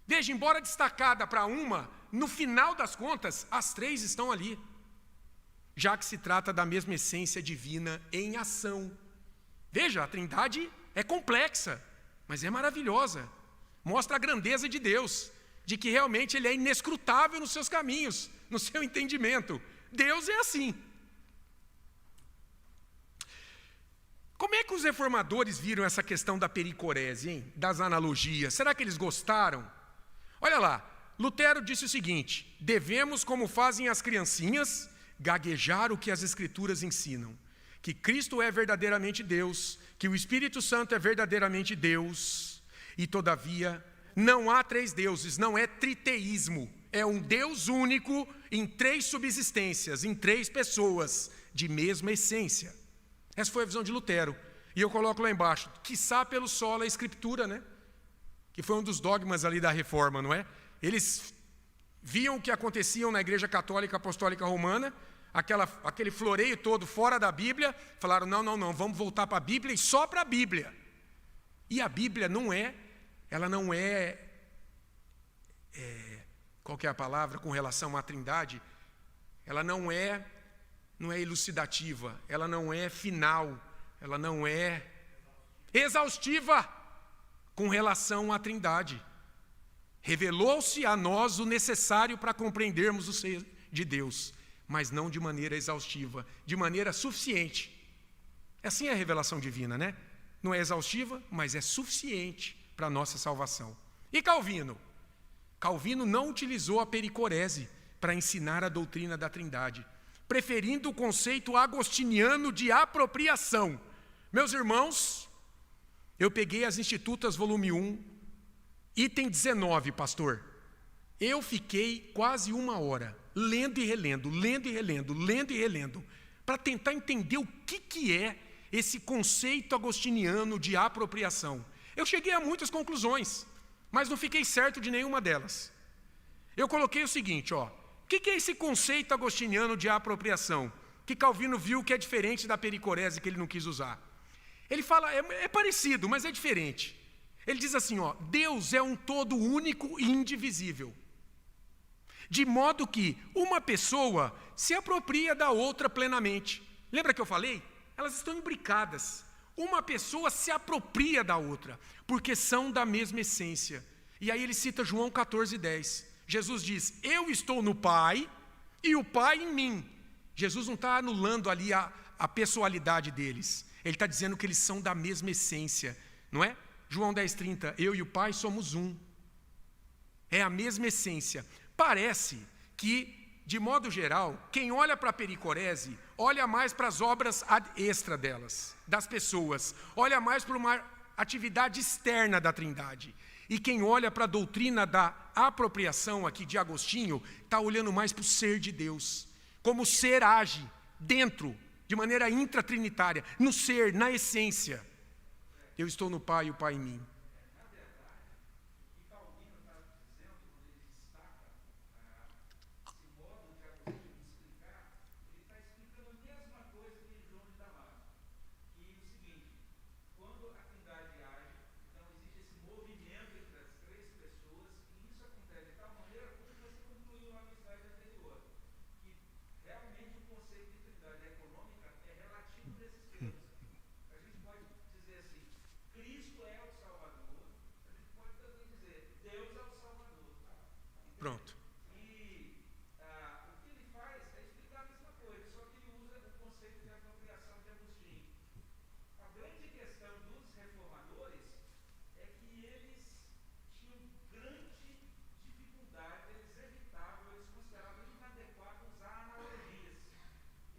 Veja, embora destacada para uma, no final das contas, as três estão ali, já que se trata da mesma essência divina em ação. Veja, a Trindade é complexa, mas é maravilhosa. Mostra a grandeza de Deus, de que realmente Ele é inescrutável nos seus caminhos, no seu entendimento. Deus é assim. Como é que os reformadores viram essa questão da pericorese, hein? Das analogias? Será que eles gostaram? Olha lá, Lutero disse o seguinte: devemos, como fazem as criancinhas, gaguejar o que as Escrituras ensinam. Que Cristo é verdadeiramente Deus, que o Espírito Santo é verdadeiramente Deus, e todavia não há três deuses, não é triteísmo, é um Deus único em três subsistências, em três pessoas, de mesma essência. Essa foi a visão de Lutero, e eu coloco lá embaixo, quiçá pelo sola escritura, né? Que foi um dos dogmas ali da reforma, não é? Eles viam o que acontecia na Igreja Católica Apostólica Romana, aquele floreio todo fora da Bíblia, falaram, não, vamos voltar para a Bíblia e só para a Bíblia. E a Bíblia ela não é, qual que é a palavra com relação à Trindade? Ela não é elucidativa, ela não é final, ela não é exaustiva com relação à Trindade. Revelou-se a nós o necessário para compreendermos o ser de Deus, mas não de maneira exaustiva, de maneira suficiente. Assim é a revelação divina, né? Não é exaustiva, mas é suficiente para a nossa salvação. E Calvino? Calvino não utilizou a pericorese para ensinar a doutrina da Trindade, preferindo o conceito agostiniano de apropriação. Meus irmãos, eu peguei as Institutas, volume 1, item 19, pastor. Eu fiquei quase 1 hora, lendo e relendo, para tentar entender o que é esse conceito agostiniano de apropriação. Eu cheguei a muitas conclusões, mas não fiquei certo de nenhuma delas. Eu coloquei o seguinte, o que é esse conceito agostiniano de apropriação? Que Calvino viu que é diferente da pericorese que ele não quis usar. Ele fala, é parecido, mas é diferente. Ele diz assim, Deus é um todo único e indivisível. de modo que uma pessoa se apropria da outra plenamente. Lembra que eu falei? Elas estão imbricadas. Uma pessoa se apropria da outra, porque são da mesma essência. E aí ele cita João 14:10. Jesus diz: eu estou no Pai e o Pai em mim. Jesus não está anulando ali a pessoalidade deles. Ele está dizendo que eles são da mesma essência, não é? João 10:30, eu e o Pai somos um. É a mesma essência. Parece que, de modo geral, quem olha para a pericorese, olha mais para as obras ad extra delas, das pessoas, olha mais para uma atividade externa da Trindade. E quem olha para a doutrina da apropriação aqui de Agostinho, está olhando mais para o ser de Deus, como o ser age dentro, de maneira intratrinitária, no ser, na essência. Eu estou no Pai e o Pai em mim. Pronto. E o que ele faz é explicar a mesma coisa, só que ele usa o conceito de apropriação de Agostinho. A grande questão dos reformadores é que eles tinham grande dificuldade, eles evitavam, eles consideravam inadequado usar analogias.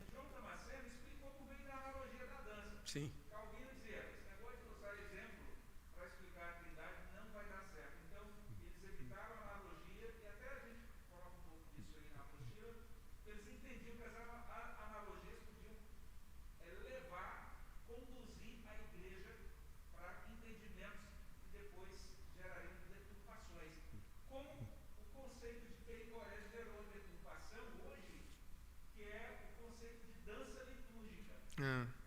E João Damasceno explicou por meio da analogia da dança. Sim. Calvino dizia, esse negócio de usar exemplo para explicar a Trindade não vai dar certo. Então, eles evitaram a analogia, e até a gente coloca um pouco disso aí na apostila, eles entendiam que as analogias podiam conduzir a igreja para entendimentos que depois gerariam deturpações. Como o conceito de pericorese gerou deturpação hoje, que é o conceito de dança litúrgica.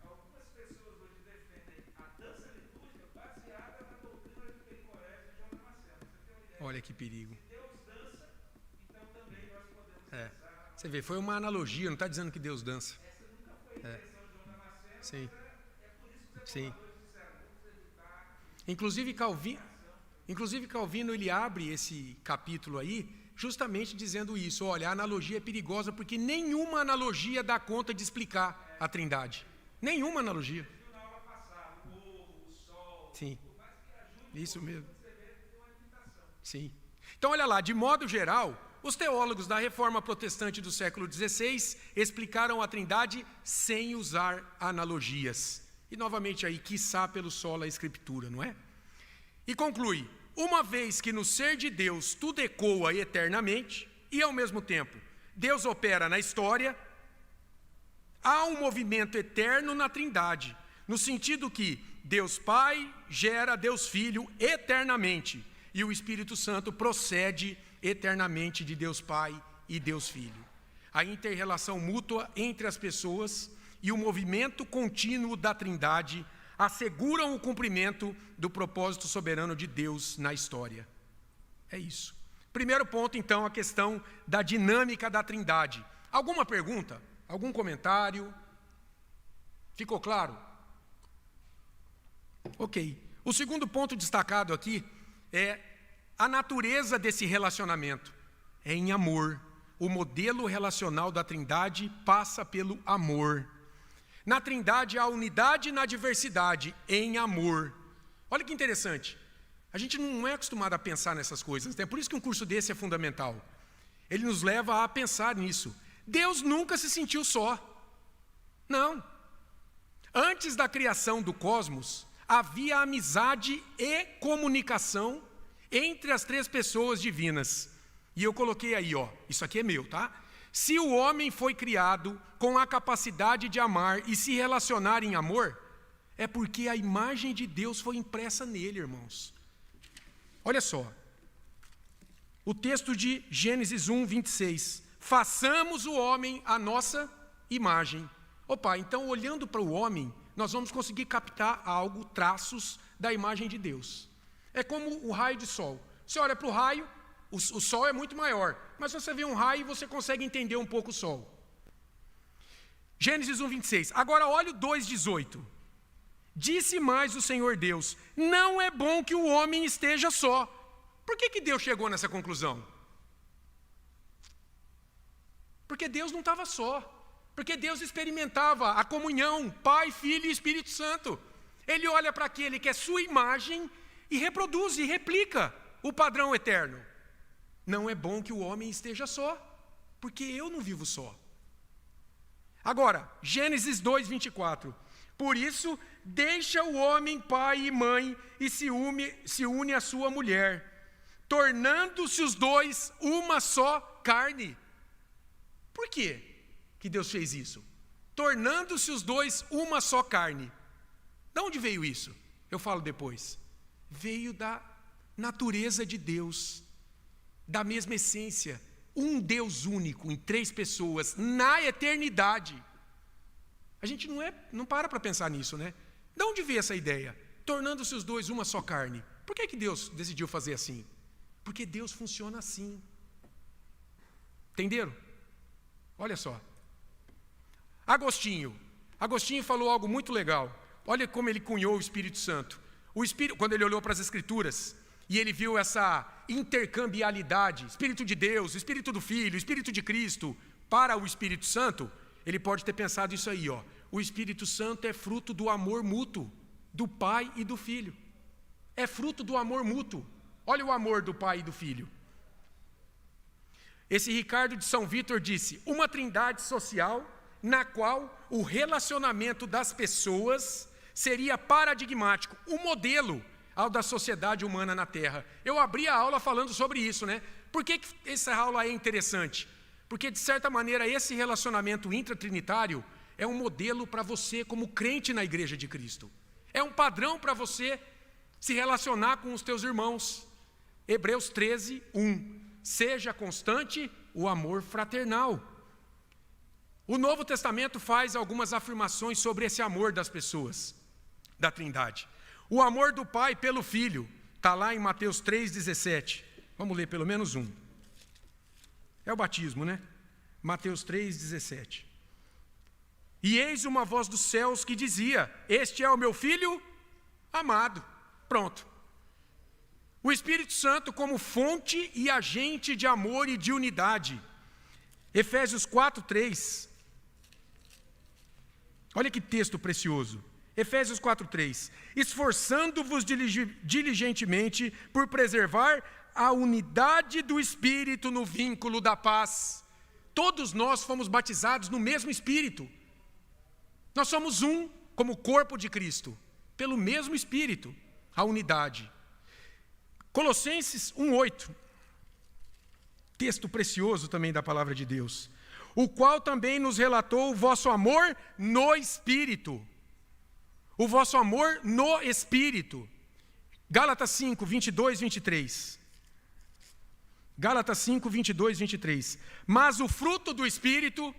Algumas pessoas hoje defendem a dança litúrgica baseada na doutrina de pericorese de João Damasceno. Você tem uma ideia? Olha que perigo. Se Deus dança, então também nós podemos dançar. Você vê, foi uma analogia, não está dizendo que Deus dança. Essa nunca foi a intenção de João Damasceno, Sim. mas é por isso que os Sim. reformadores disseram, vamos evitar. Inclusive Calvino ele abre esse capítulo aí justamente dizendo isso. Olha, a analogia é perigosa porque nenhuma analogia dá conta de explicar a Trindade. Nenhuma analogia. Na aula passada, o morro, o sol, Sim. por mais que ajude, Isso mesmo. você vê que tem uma limitação. Sim. Então, olha lá, de modo geral, os teólogos da Reforma Protestante do século XVI explicaram a Trindade sem usar analogias. E, novamente, aí, quiçá pelo sola Escritura, não é? E conclui, uma vez que no ser de Deus tudo ecoa eternamente, e, ao mesmo tempo, Deus opera na história, há um movimento eterno na Trindade, no sentido que Deus Pai gera Deus Filho eternamente, e o Espírito Santo procede eternamente de Deus Pai e Deus Filho. A inter-relação mútua entre as pessoas e o movimento contínuo da Trindade asseguram o cumprimento do propósito soberano de Deus na história. É isso. Primeiro ponto, então, a questão da dinâmica da Trindade. Alguma pergunta? Algum comentário? Ficou claro? Ok. O segundo ponto destacado aqui é a natureza desse relacionamento. É em amor. O modelo relacional da Trindade passa pelo amor. Na Trindade há unidade na diversidade, em amor. Olha que interessante. A gente não é acostumado a pensar nessas coisas. É por isso que um curso desse é fundamental. Ele nos leva a pensar nisso. Deus nunca se sentiu só. Não. Antes da criação do cosmos, havia amizade e comunicação entre as três pessoas divinas. E eu coloquei aí, ó, isso aqui é meu, tá? Se o homem foi criado com a capacidade de amar e se relacionar em amor, é porque a imagem de Deus foi impressa nele, irmãos. Olha só, o texto de Gênesis 1, 26. Façamos o homem à nossa imagem. Opa, então olhando para o homem, nós vamos conseguir captar algo, traços da imagem de Deus. É como o raio de sol. Você olha para o raio, O sol é muito maior, mas você vê um raio e você consegue entender um pouco o sol. Gênesis 1, 26. Agora olha o 2, 18. Disse mais o Senhor Deus: não é bom que o homem esteja só. Por que Deus chegou nessa conclusão? Porque Deus não estava só. Porque Deus experimentava a comunhão, Pai, Filho e Espírito Santo. Ele olha para aquele que é sua imagem e reproduz e replica o padrão eterno. Não é bom que o homem esteja só, porque eu não vivo só. Agora, Gênesis 2, 24. Por isso, deixa o homem pai e mãe e se une à sua mulher, tornando-se os dois uma só carne. Por quê que Deus fez isso? Tornando-se os dois uma só carne. De onde veio isso? Eu falo depois. Veio da natureza de Deus, da mesma essência, um Deus único em 3 pessoas, na eternidade. A gente não para pensar nisso, né? De onde veio essa ideia? Tornando-se os dois uma só carne. Por que Deus decidiu fazer assim? Porque Deus funciona assim. Entenderam? Olha só. Agostinho falou algo muito legal. Olha como ele cunhou o Espírito Santo. O Espírito, quando ele olhou para as Escrituras e ele viu essa intercambialidade, Espírito de Deus, Espírito do Filho, Espírito de Cristo, para o Espírito Santo, ele pode ter pensado isso aí, ó. O Espírito Santo é fruto do amor mútuo do Pai e do Filho. É fruto do amor mútuo. Olha o amor do Pai e do Filho. Esse Ricardo de São Vítor disse: uma trindade social na qual o relacionamento das pessoas seria paradigmático, um modelo ao da sociedade humana na Terra. Eu abri a aula falando sobre isso, né? Por que essa aula é interessante? Porque, de certa maneira, esse relacionamento intratrinitário é um modelo para você como crente na Igreja de Cristo. É um padrão para você se relacionar com os teus irmãos. Hebreus 13, 1. Seja constante o amor fraternal. O Novo Testamento faz algumas afirmações sobre esse amor das pessoas, da Trindade. O amor do Pai pelo Filho, está lá em Mateus 3,17. Vamos ler pelo menos um. É o batismo, né? Mateus 3,17. E eis uma voz dos céus que dizia: este é o meu Filho amado. Pronto. O Espírito Santo como fonte e agente de amor e de unidade. Efésios 4:3. Olha que texto precioso. Efésios 4:3. Esforçando-vos diligentemente por preservar a unidade do Espírito no vínculo da paz. Todos nós fomos batizados no mesmo Espírito. Nós somos um, como corpo de Cristo, pelo mesmo Espírito, a unidade. Colossenses 1:8, texto precioso também da palavra de Deus, o qual também nos relatou o vosso amor no Espírito. O vosso amor no Espírito. Gálatas 5, 22, 23. Gálatas 5, 22, 23. Mas o fruto do Espírito,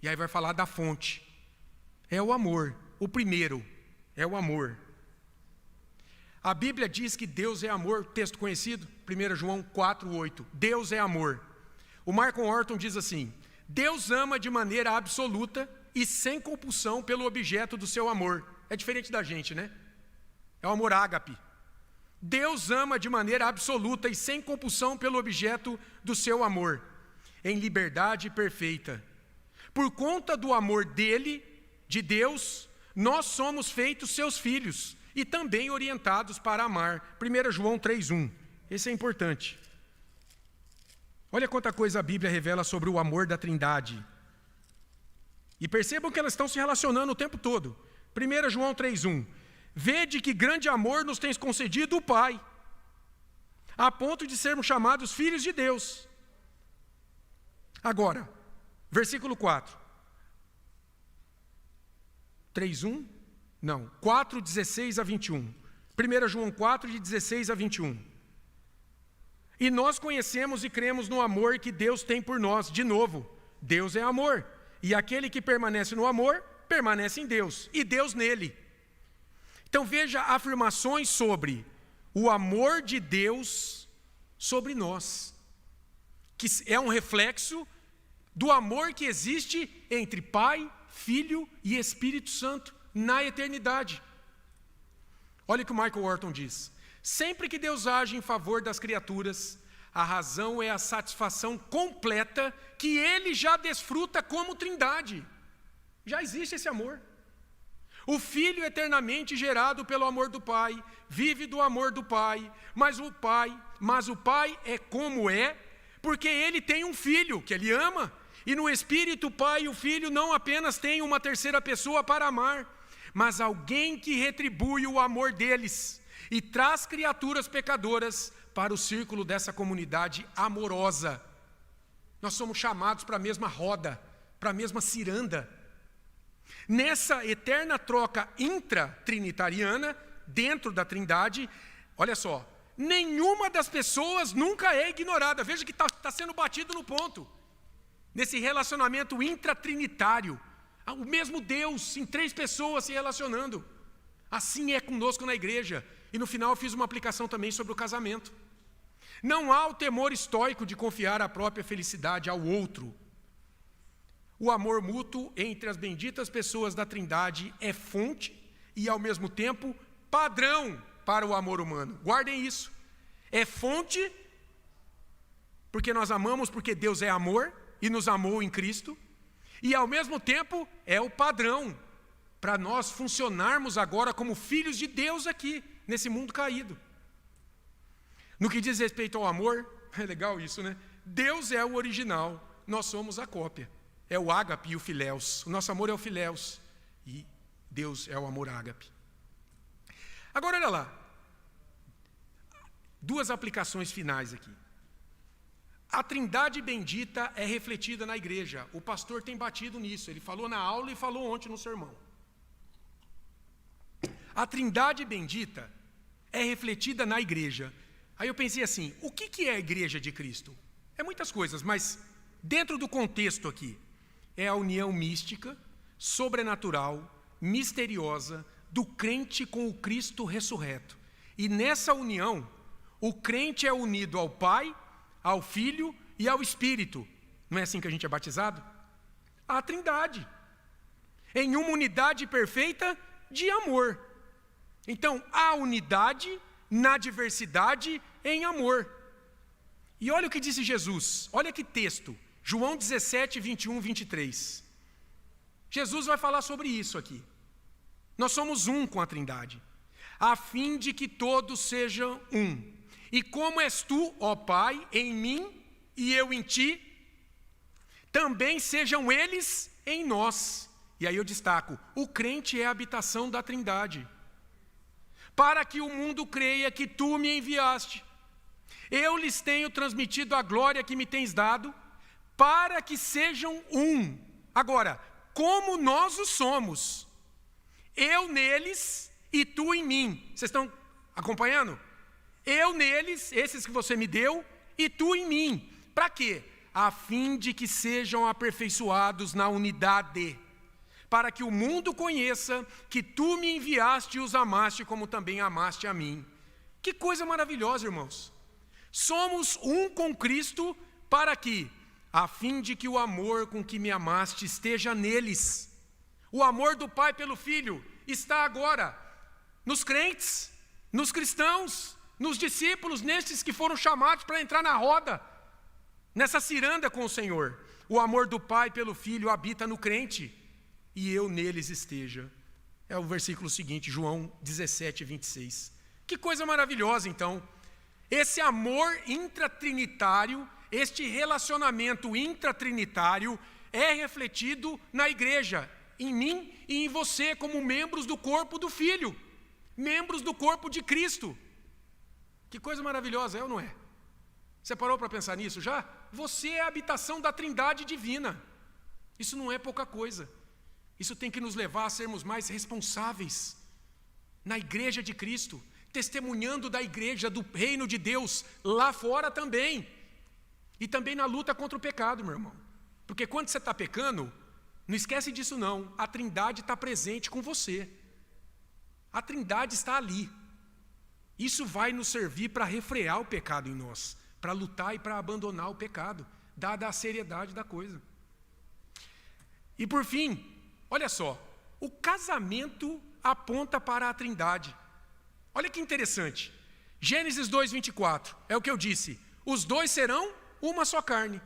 e aí vai falar da fonte, é o amor. O primeiro é o amor. A Bíblia diz que Deus é amor, texto conhecido, 1 João 4:8. Deus é amor. O Marcon Orton diz assim: Deus ama de maneira absoluta e sem compulsão pelo objeto do seu amor. É diferente da gente, né? É o amor ágape. Deus ama de maneira absoluta e sem compulsão pelo objeto do seu amor, em liberdade perfeita. Por conta do amor dele, de Deus, nós somos feitos seus filhos e também orientados para amar. 1 João 3:1. Esse é importante. Olha quanta coisa a Bíblia revela sobre o amor da Trindade. E percebam que elas estão se relacionando o tempo todo. 1 João 3:1. Vede que grande amor nos tens concedido o Pai, a ponto de sermos chamados filhos de Deus. Agora, versículo 4. 3:1? Não, 4, 16 a 21. 1 João 4, de 16 a 21. E nós conhecemos e cremos no amor que Deus tem por nós. De novo, Deus é amor. E aquele que permanece no amor, permanece em Deus, e Deus nele. Então veja afirmações sobre o amor de Deus sobre nós. que é um reflexo do amor que existe entre Pai, Filho e Espírito Santo na eternidade. Olha o que o Michael Horton diz: sempre que Deus age em favor das criaturas, a razão é a satisfação completa que Ele já desfruta como Trindade. Já existe esse amor. O Filho eternamente gerado pelo amor do Pai, vive do amor do Pai, mas o Pai é como é, porque Ele tem um Filho que Ele ama, e no Espírito o Pai e o Filho não apenas têm uma terceira pessoa para amar, mas alguém que retribui o amor deles e traz criaturas pecadoras para o círculo dessa comunidade amorosa. Nós somos chamados para a mesma roda, para a mesma ciranda. Nessa eterna troca intratrinitariana, dentro da Trindade, olha só, nenhuma das pessoas nunca é ignorada. Veja que está sendo batido no ponto. Nesse relacionamento intratrinitário, o mesmo Deus em 3 pessoas se relacionando. Assim é conosco na igreja. E no final eu fiz uma aplicação também sobre o casamento. Não há o temor estoico de confiar a própria felicidade ao outro. O amor mútuo entre as benditas pessoas da Trindade é fonte e, ao mesmo tempo, padrão para o amor humano. Guardem isso. É fonte, porque nós amamos porque Deus é amor e nos amou em Cristo. E, ao mesmo tempo, é o padrão para nós funcionarmos agora como filhos de Deus aqui, nesse mundo caído. No que diz respeito ao amor, é legal isso, né? Deus é o original, nós somos a cópia. É o ágape e o filéus. O nosso amor é o filéus e Deus é o amor ágape. Agora, olha lá. 2 aplicações finais aqui. A Trindade bendita é refletida na igreja. O pastor tem batido nisso. Ele falou na aula e falou ontem no sermão. A Trindade bendita é refletida na igreja. Aí eu pensei assim, o que é a igreja de Cristo? É muitas coisas, mas dentro do contexto aqui, é a união mística, sobrenatural, misteriosa, do crente com o Cristo ressurreto. E nessa união, o crente é unido ao Pai, ao Filho e ao Espírito. Não é assim que a gente é batizado? A Trindade. Em uma unidade perfeita de amor. Então, há unidade na diversidade em amor. E olha o que disse Jesus, olha que texto, João 17, 21, 23. Jesus vai falar sobre isso aqui. Nós somos um com a Trindade, a fim de que todos sejam um. E como és tu, ó Pai, em mim e eu em ti, também sejam eles em nós. E aí eu destaco, o crente é a habitação da Trindade. Para que o mundo creia que tu me enviaste. Eu lhes tenho transmitido a glória que me tens dado, para que sejam um. Agora, como nós o somos, eu neles e tu em mim. Vocês estão acompanhando? Eu neles, esses que você me deu, e tu em mim. Para quê? A fim de que sejam aperfeiçoados na unidade, para que o mundo conheça que tu me enviaste e os amaste, como também amaste a mim. Que coisa maravilhosa, irmãos. Somos um com Cristo, para que, a fim de que o amor com que me amaste esteja neles. O amor do Pai pelo Filho está agora nos crentes, nos cristãos, nos discípulos, nesses que foram chamados para entrar na roda, nessa ciranda com o Senhor. O amor do Pai pelo Filho habita no crente, e eu neles esteja. É o versículo seguinte, João 17, 26. Que coisa maravilhosa, então. Esse amor intratrinitário, este relacionamento intratrinitário é refletido na igreja, em mim e em você, como membros do corpo do Filho, membros do corpo de Cristo. Que coisa maravilhosa, é ou não é? Você parou para pensar nisso já? Você é a habitação da Trindade divina. Isso não é pouca coisa. Isso tem que nos levar a sermos mais responsáveis na igreja de Cristo, testemunhando da igreja, do reino de Deus, lá fora também. E também na luta contra o pecado, meu irmão. Porque quando você está pecando, não esquece disso não, a Trindade está presente com você. A Trindade está ali. Isso vai nos servir para refrear o pecado em nós, para lutar e para abandonar o pecado, dada a seriedade da coisa. E por fim, olha só, o casamento aponta para a Trindade. Olha que interessante. Gênesis 2:24, é o que eu disse. Os dois serão uma só carne.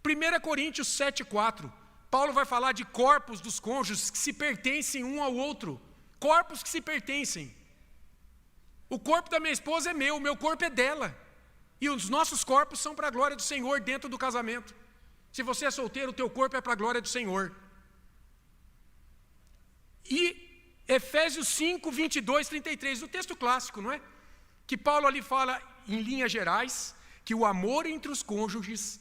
1 Coríntios 7:4, Paulo vai falar de corpos dos cônjuges que se pertencem um ao outro. Corpos que se pertencem. O corpo da minha esposa é meu, o meu corpo é dela. E os nossos corpos são para a glória do Senhor dentro do casamento. Se você é solteiro, o teu corpo é para a glória do Senhor. E Efésios 5:22-33, o texto clássico, não é? Que Paulo ali fala, em linhas gerais, que o amor entre os cônjuges,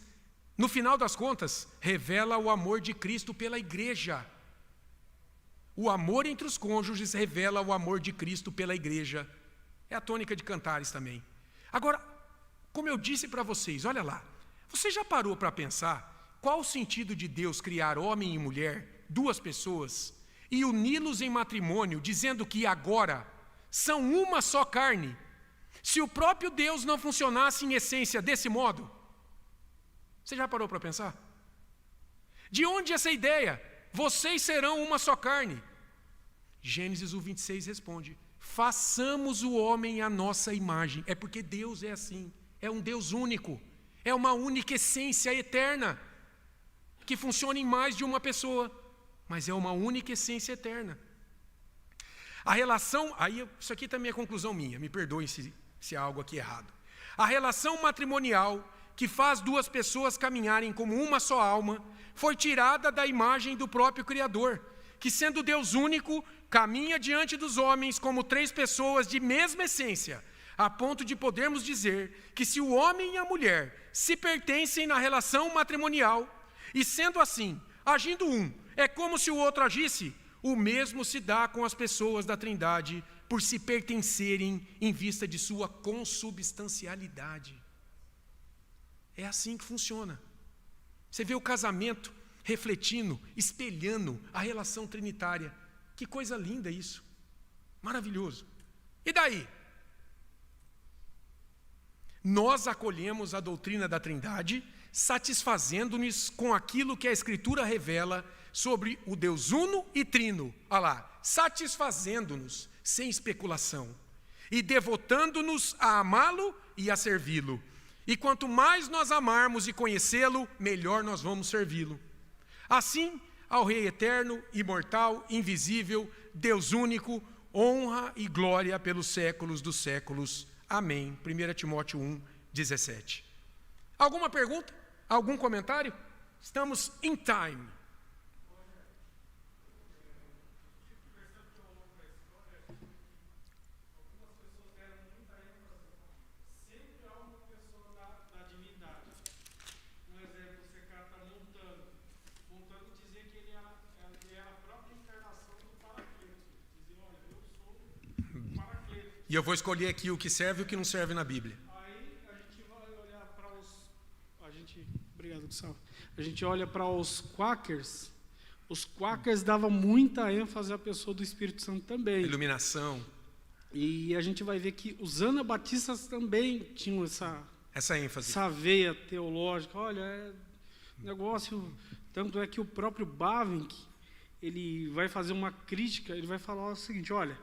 no final das contas, revela o amor de Cristo pela igreja. O amor entre os cônjuges revela o amor de Cristo pela igreja. É a tônica de Cantares também. Agora, como eu disse para vocês, olha lá, você já parou para pensar qual o sentido de Deus criar homem e mulher, duas pessoas, e uni-los em matrimônio, dizendo que agora são uma só carne, se o próprio Deus não funcionasse em essência desse modo? Você já parou para pensar? De onde essa ideia? Vocês serão uma só carne. Gênesis 1:26 responde: façamos o homem à nossa imagem. É porque Deus é assim, é um Deus único, é uma única essência eterna, que funciona em mais de uma pessoa, mas é uma única essência eterna. A relação, aí isso aqui também é conclusão minha, me perdoem se há algo aqui errado. A relação matrimonial que faz duas pessoas caminharem como uma só alma, foi tirada da imagem do próprio Criador, que sendo Deus único, caminha diante dos homens como três pessoas de mesma essência, a ponto de podermos dizer que se o homem e a mulher se pertencem na relação matrimonial, e sendo assim, agindo um, é como se o outro agisse, o mesmo se dá com as pessoas da Trindade, por se pertencerem em vista de sua consubstancialidade. É assim que funciona. Você vê o casamento refletindo, espelhando a relação trinitária. Que coisa linda isso. Maravilhoso. E daí? Nós acolhemos a doutrina da Trindade, satisfazendo-nos com aquilo que a Escritura revela sobre o Deus uno e trino. Olha lá, satisfazendo-nos sem especulação e devotando-nos a amá-lo e a servi-lo. E quanto mais nós amarmos e conhecê-lo, melhor nós vamos servi-lo. Assim, ao Rei eterno, imortal, invisível, Deus único, honra e glória pelos séculos dos séculos. Amém. 1 Timóteo 1:17. Alguma pergunta? Algum comentário? Estamos in time. E eu vou escolher aqui o que serve e o que não serve na Bíblia. Aí a gente vai olhar para os... Obrigado, Gustavo. A gente olha para os quakers. Os quakers davam muita ênfase à pessoa do Espírito Santo também. Iluminação. E a gente vai ver que os anabatistas também tinham essa ênfase. Essa veia teológica. Olha, é negócio... Tanto é que o próprio Bavinck, ele vai fazer uma crítica, ele vai falar o seguinte, olha...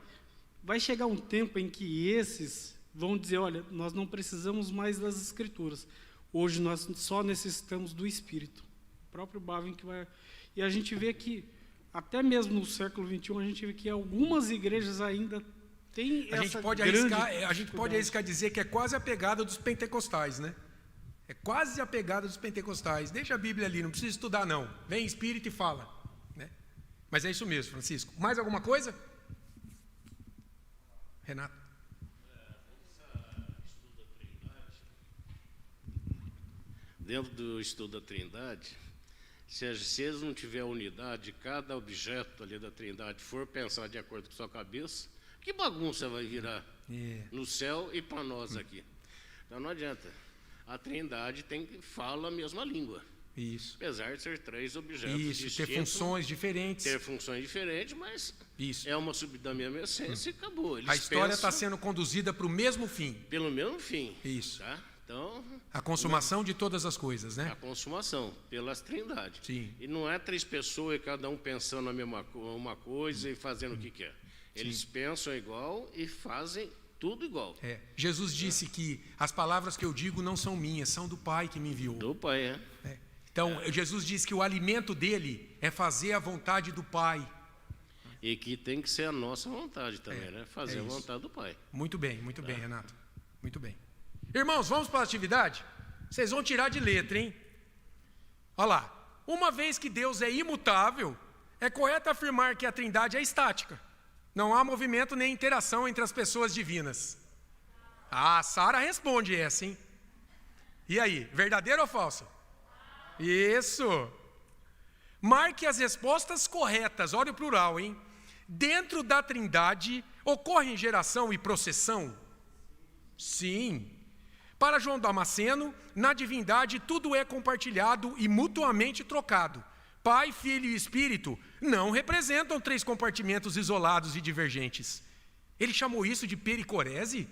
Vai chegar um tempo em que esses vão dizer, olha, nós não precisamos mais das Escrituras. Hoje nós só necessitamos do Espírito. O próprio Bavinck vai... E a gente vê que, até mesmo no século XXI, a gente vê que algumas igrejas ainda têm essa A gente pode arriscar dizer que é quase a pegada dos pentecostais, né? É quase a pegada dos pentecostais. Deixa a Bíblia ali, não precisa estudar não. Vem Espírito e fala. Né? Mas é isso mesmo, Francisco. Mais alguma coisa? Renato. Dentro do estudo da Trindade, se eles não tiverem unidade, cada objeto ali da Trindade for pensar de acordo com a sua cabeça, que bagunça vai virar no céu e para nós aqui. Então não adianta. A Trindade fala a mesma língua. Isso. Apesar de ser três objetos distintos. Ter funções diferentes. Ter funções diferentes, mas isso. É uma da mesma essência e acabou. Eles a história está sendo conduzida para o mesmo fim. Pelo mesmo fim. Isso. Tá? Então, A consumação de todas as coisas, né? a consumação pelas trindades. Sim. E não é 3 pessoas e cada um pensando a mesma uma coisa e fazendo o que quer. Eles pensam igual e fazem tudo igual. Jesus disse que as palavras que eu digo não são minhas, são do Pai que me enviou. Do Pai, Então, Jesus disse que o alimento dele é fazer a vontade do Pai. E que tem que ser a nossa vontade também, né? Fazer a isso. vontade do Pai. Muito bem, Renato. Muito bem. Irmãos, vamos para a atividade? Vocês vão tirar de letra, hein? Olha lá. Uma vez que Deus é imutável, é correto afirmar que a Trindade é estática. Não há movimento nem interação entre as pessoas divinas. Ah, Sara responde essa, hein? E aí, verdadeiro ou falso? Isso. Marque as respostas corretas, olha o plural, hein? Dentro da Trindade, ocorrem geração e processão? Sim. Para João Damasceno, na divindade tudo é compartilhado e mutuamente trocado. Pai, Filho e Espírito não representam 3 compartimentos isolados e divergentes. Ele chamou isso de pericorese?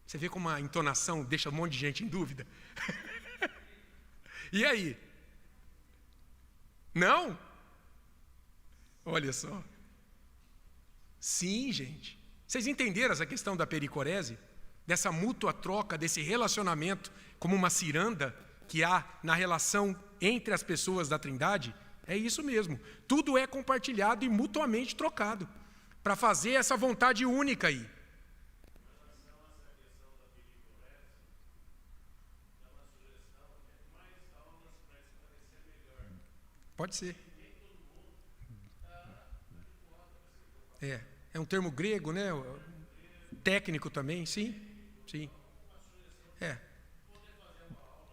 Você vê como a entonação deixa um monte de gente em dúvida? E aí? Não? Olha só. Sim, gente. Vocês entenderam essa questão da pericorese? Dessa mútua troca, desse relacionamento, como uma ciranda que há na relação entre as pessoas da Trindade? É isso mesmo. Tudo é compartilhado e mutuamente trocado para fazer essa vontade única aí. Pode ser. É um termo grego, né? Técnico também, sim.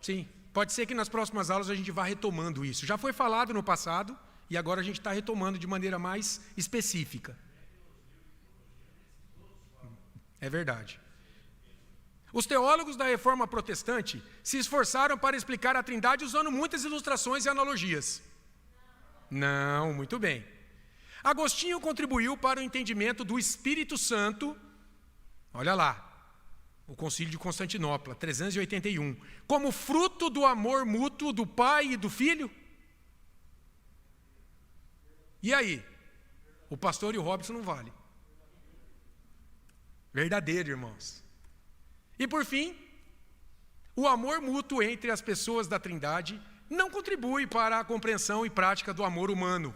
Sim. Pode ser que nas próximas aulas a gente vá retomando isso. Já foi falado no passado e agora a gente está retomando de maneira mais específica. É verdade. Os teólogos da Reforma Protestante se esforçaram para explicar a Trindade usando muitas ilustrações e analogias. Não, muito bem. Agostinho contribuiu para o entendimento do Espírito Santo, olha lá, o Concílio de Constantinopla, 381, como fruto do amor mútuo do Pai e do Filho. E aí? O pastor e o Robson não vale. Verdadeiro, irmãos. E por fim, o amor mútuo entre as pessoas da Trindade não contribui para a compreensão e prática do amor humano.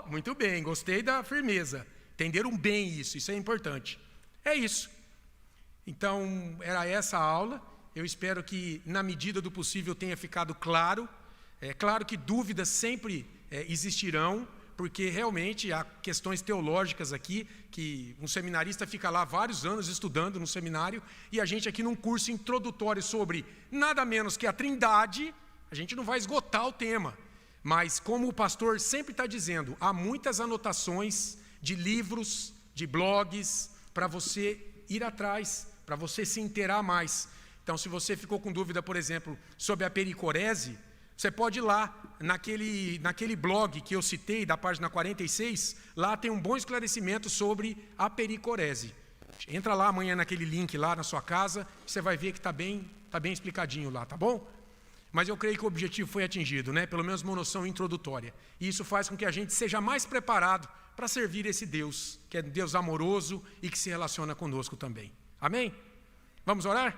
Muito bem, gostei da firmeza. Entenderam bem isso é importante. É isso. Então, era essa a aula. Eu espero que, na medida do possível, tenha ficado claro. É claro que dúvidas sempre existirão, porque realmente há questões teológicas aqui, que um seminarista fica lá vários anos estudando no seminário, e a gente aqui num curso introdutório sobre nada menos que a Trindade, a gente não vai esgotar o tema. Mas, como o pastor sempre está dizendo, há muitas anotações de livros, de blogs, para você ir atrás, para você se inteirar mais. Então, se você ficou com dúvida, por exemplo, sobre a pericorese, você pode ir lá, naquele blog que eu citei, da página 46, lá tem um bom esclarecimento sobre a pericorese. Entra lá amanhã naquele link lá na sua casa, você vai ver que está bem explicadinho lá, tá bom? Mas eu creio que o objetivo foi atingido, né? Pelo menos uma noção introdutória. E isso faz com que a gente seja mais preparado para servir esse Deus, que é Deus amoroso e que se relaciona conosco também. Amém? Vamos orar?